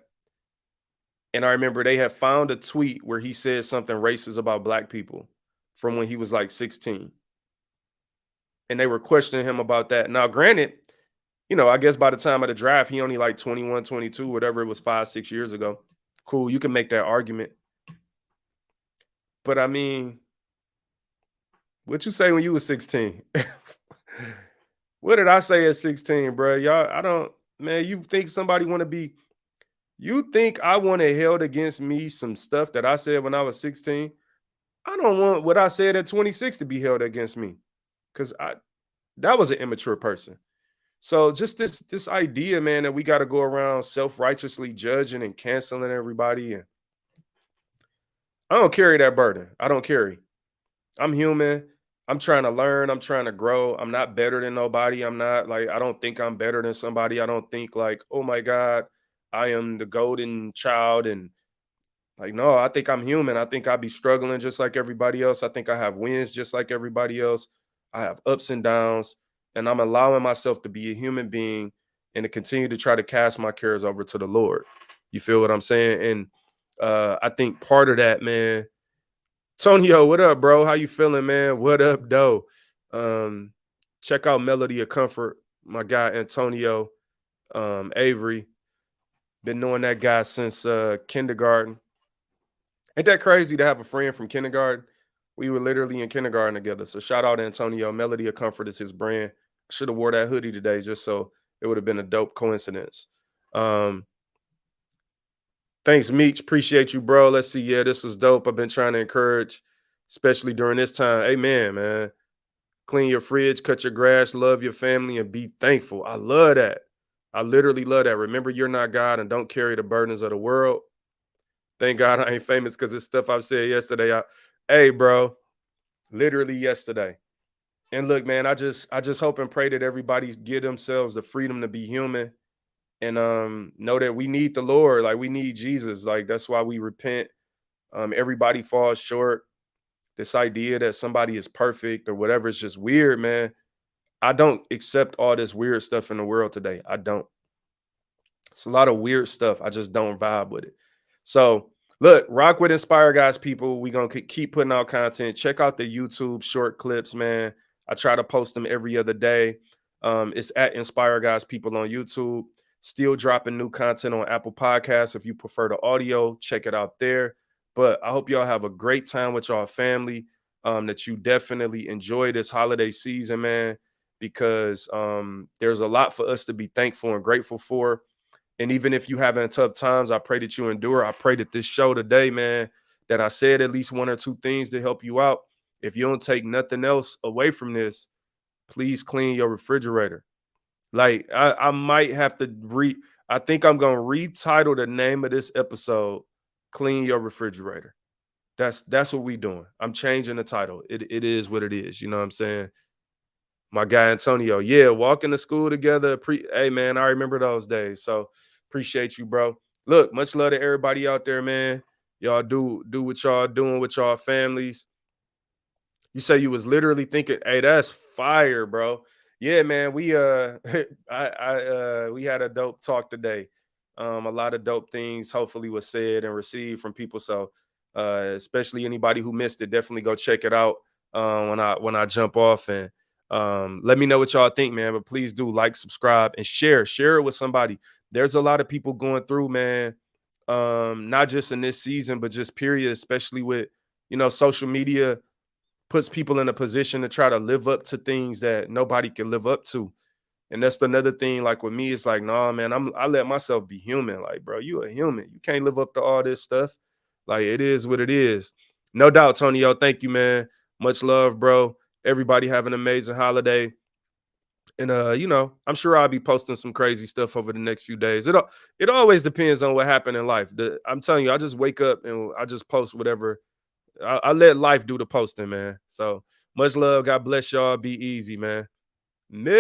And I remember they had found a tweet where he said something racist about black people from when he was like 16. And they were questioning him about that. Now, granted, I guess by the time of the draft, he only like 21, 22, whatever it was, 5-6 years ago. Cool, you can make that argument. But I mean, what you say when you was 16? What did I say at 16, bro? Y'all, man, you think I want it held against me some stuff that I said when I was 16? I don't want what I said at 26 to be held against me, because that was an immature person. So just this idea, man, that we got to go around self-righteously judging and canceling everybody, and I don't carry that burden. I don't carry. I'm human. I'm trying to learn. I'm trying to grow. I'm not better than nobody. I'm not like, I don't think I'm better than somebody. I don't think like, oh my God, I am the golden child. And like, no, I think I'm human. I think I'll be struggling just like everybody else. I think I have wins just like everybody else. I have ups and downs, and I'm allowing myself to be a human being and to continue to try to cast my cares over to the Lord. You feel what I'm saying? And I think part of that, man. Tonio, what up, bro? How you feeling, man? What up, though? Check out Melody of Comfort, my guy Antonio Avery. Been knowing that guy since kindergarten. Ain't that crazy to have a friend from kindergarten? We were literally in kindergarten together. So shout out Antonio. Melody of Comfort is his brand. Should have wore that hoodie today just so it would have been a dope coincidence. Thanks, Meech. Appreciate you, bro. Let's see. Yeah, this was dope. I've been trying to encourage, especially during this time. Amen, man. Clean your fridge, cut your grass, love your family, and be thankful. I love that. I literally love that. Remember, you're not God and don't carry the burdens of the world. Thank God I ain't famous because it's stuff I've said yesterday. Hey, bro, literally yesterday. And look, man, I just hope and pray that everybody give themselves the freedom to be human and know that we need the Lord. Like we need Jesus. Like that's why we repent. Everybody falls short. This idea that somebody is perfect or whatever is just weird, man. I don't accept all this weird stuff in the world today. I don't. It's a lot of weird stuff. I just don't vibe with it. So look, rock with Inspire Guys, people. We're gonna keep putting out content. Check out the YouTube short clips, man. I try to post them every other day. It's at Inspire Guys People on YouTube. Still dropping new content on Apple Podcasts. If you prefer the audio, check it out there. But I hope y'all have a great time with y'all family. That you definitely enjoy this holiday season, man, because there's a lot for us to be thankful and grateful for. And even if you having tough times, I pray that you endure. I pray that this show today, man, that I said at least one or two things to help you out. If you don't take nothing else away from this, please clean your refrigerator. Like I might have to I think I'm gonna retitle the name of this episode, Clean Your Refrigerator. That's what we doing. I'm changing the title. It is what it is. You know what I'm saying? My guy Antonio, yeah, walking to school together. Hey man, I remember those days. So appreciate you, bro. Look, much love to everybody out there, man. Y'all do what y'all doing with y'all families. You say you was literally thinking, hey, that's fire, bro. Yeah, man. We we had a dope talk today. A lot of dope things hopefully was said and received from people. So especially anybody who missed it, definitely go check it out when I jump off and let me know what y'all think, man. But please do like, subscribe, and share. Share it with somebody. There's a lot of people going through, man. Not just in this season, but just period, especially with social media puts people in a position to try to live up to things that nobody can live up to. And that's another thing. Like with me, it's like, nah, man, I let myself be human. Like, bro, you a human. You can't live up to all this stuff. Like, it is what it is. No doubt, Tonyo. Thank you, man. Much love, bro. Everybody have an amazing holiday. And I'm sure I'll be posting some crazy stuff over the next few days. It always depends on what happened in life. I'm telling you, I just wake up and I just post whatever. I let life do the posting, man. So much love. God bless y'all. Be easy, man.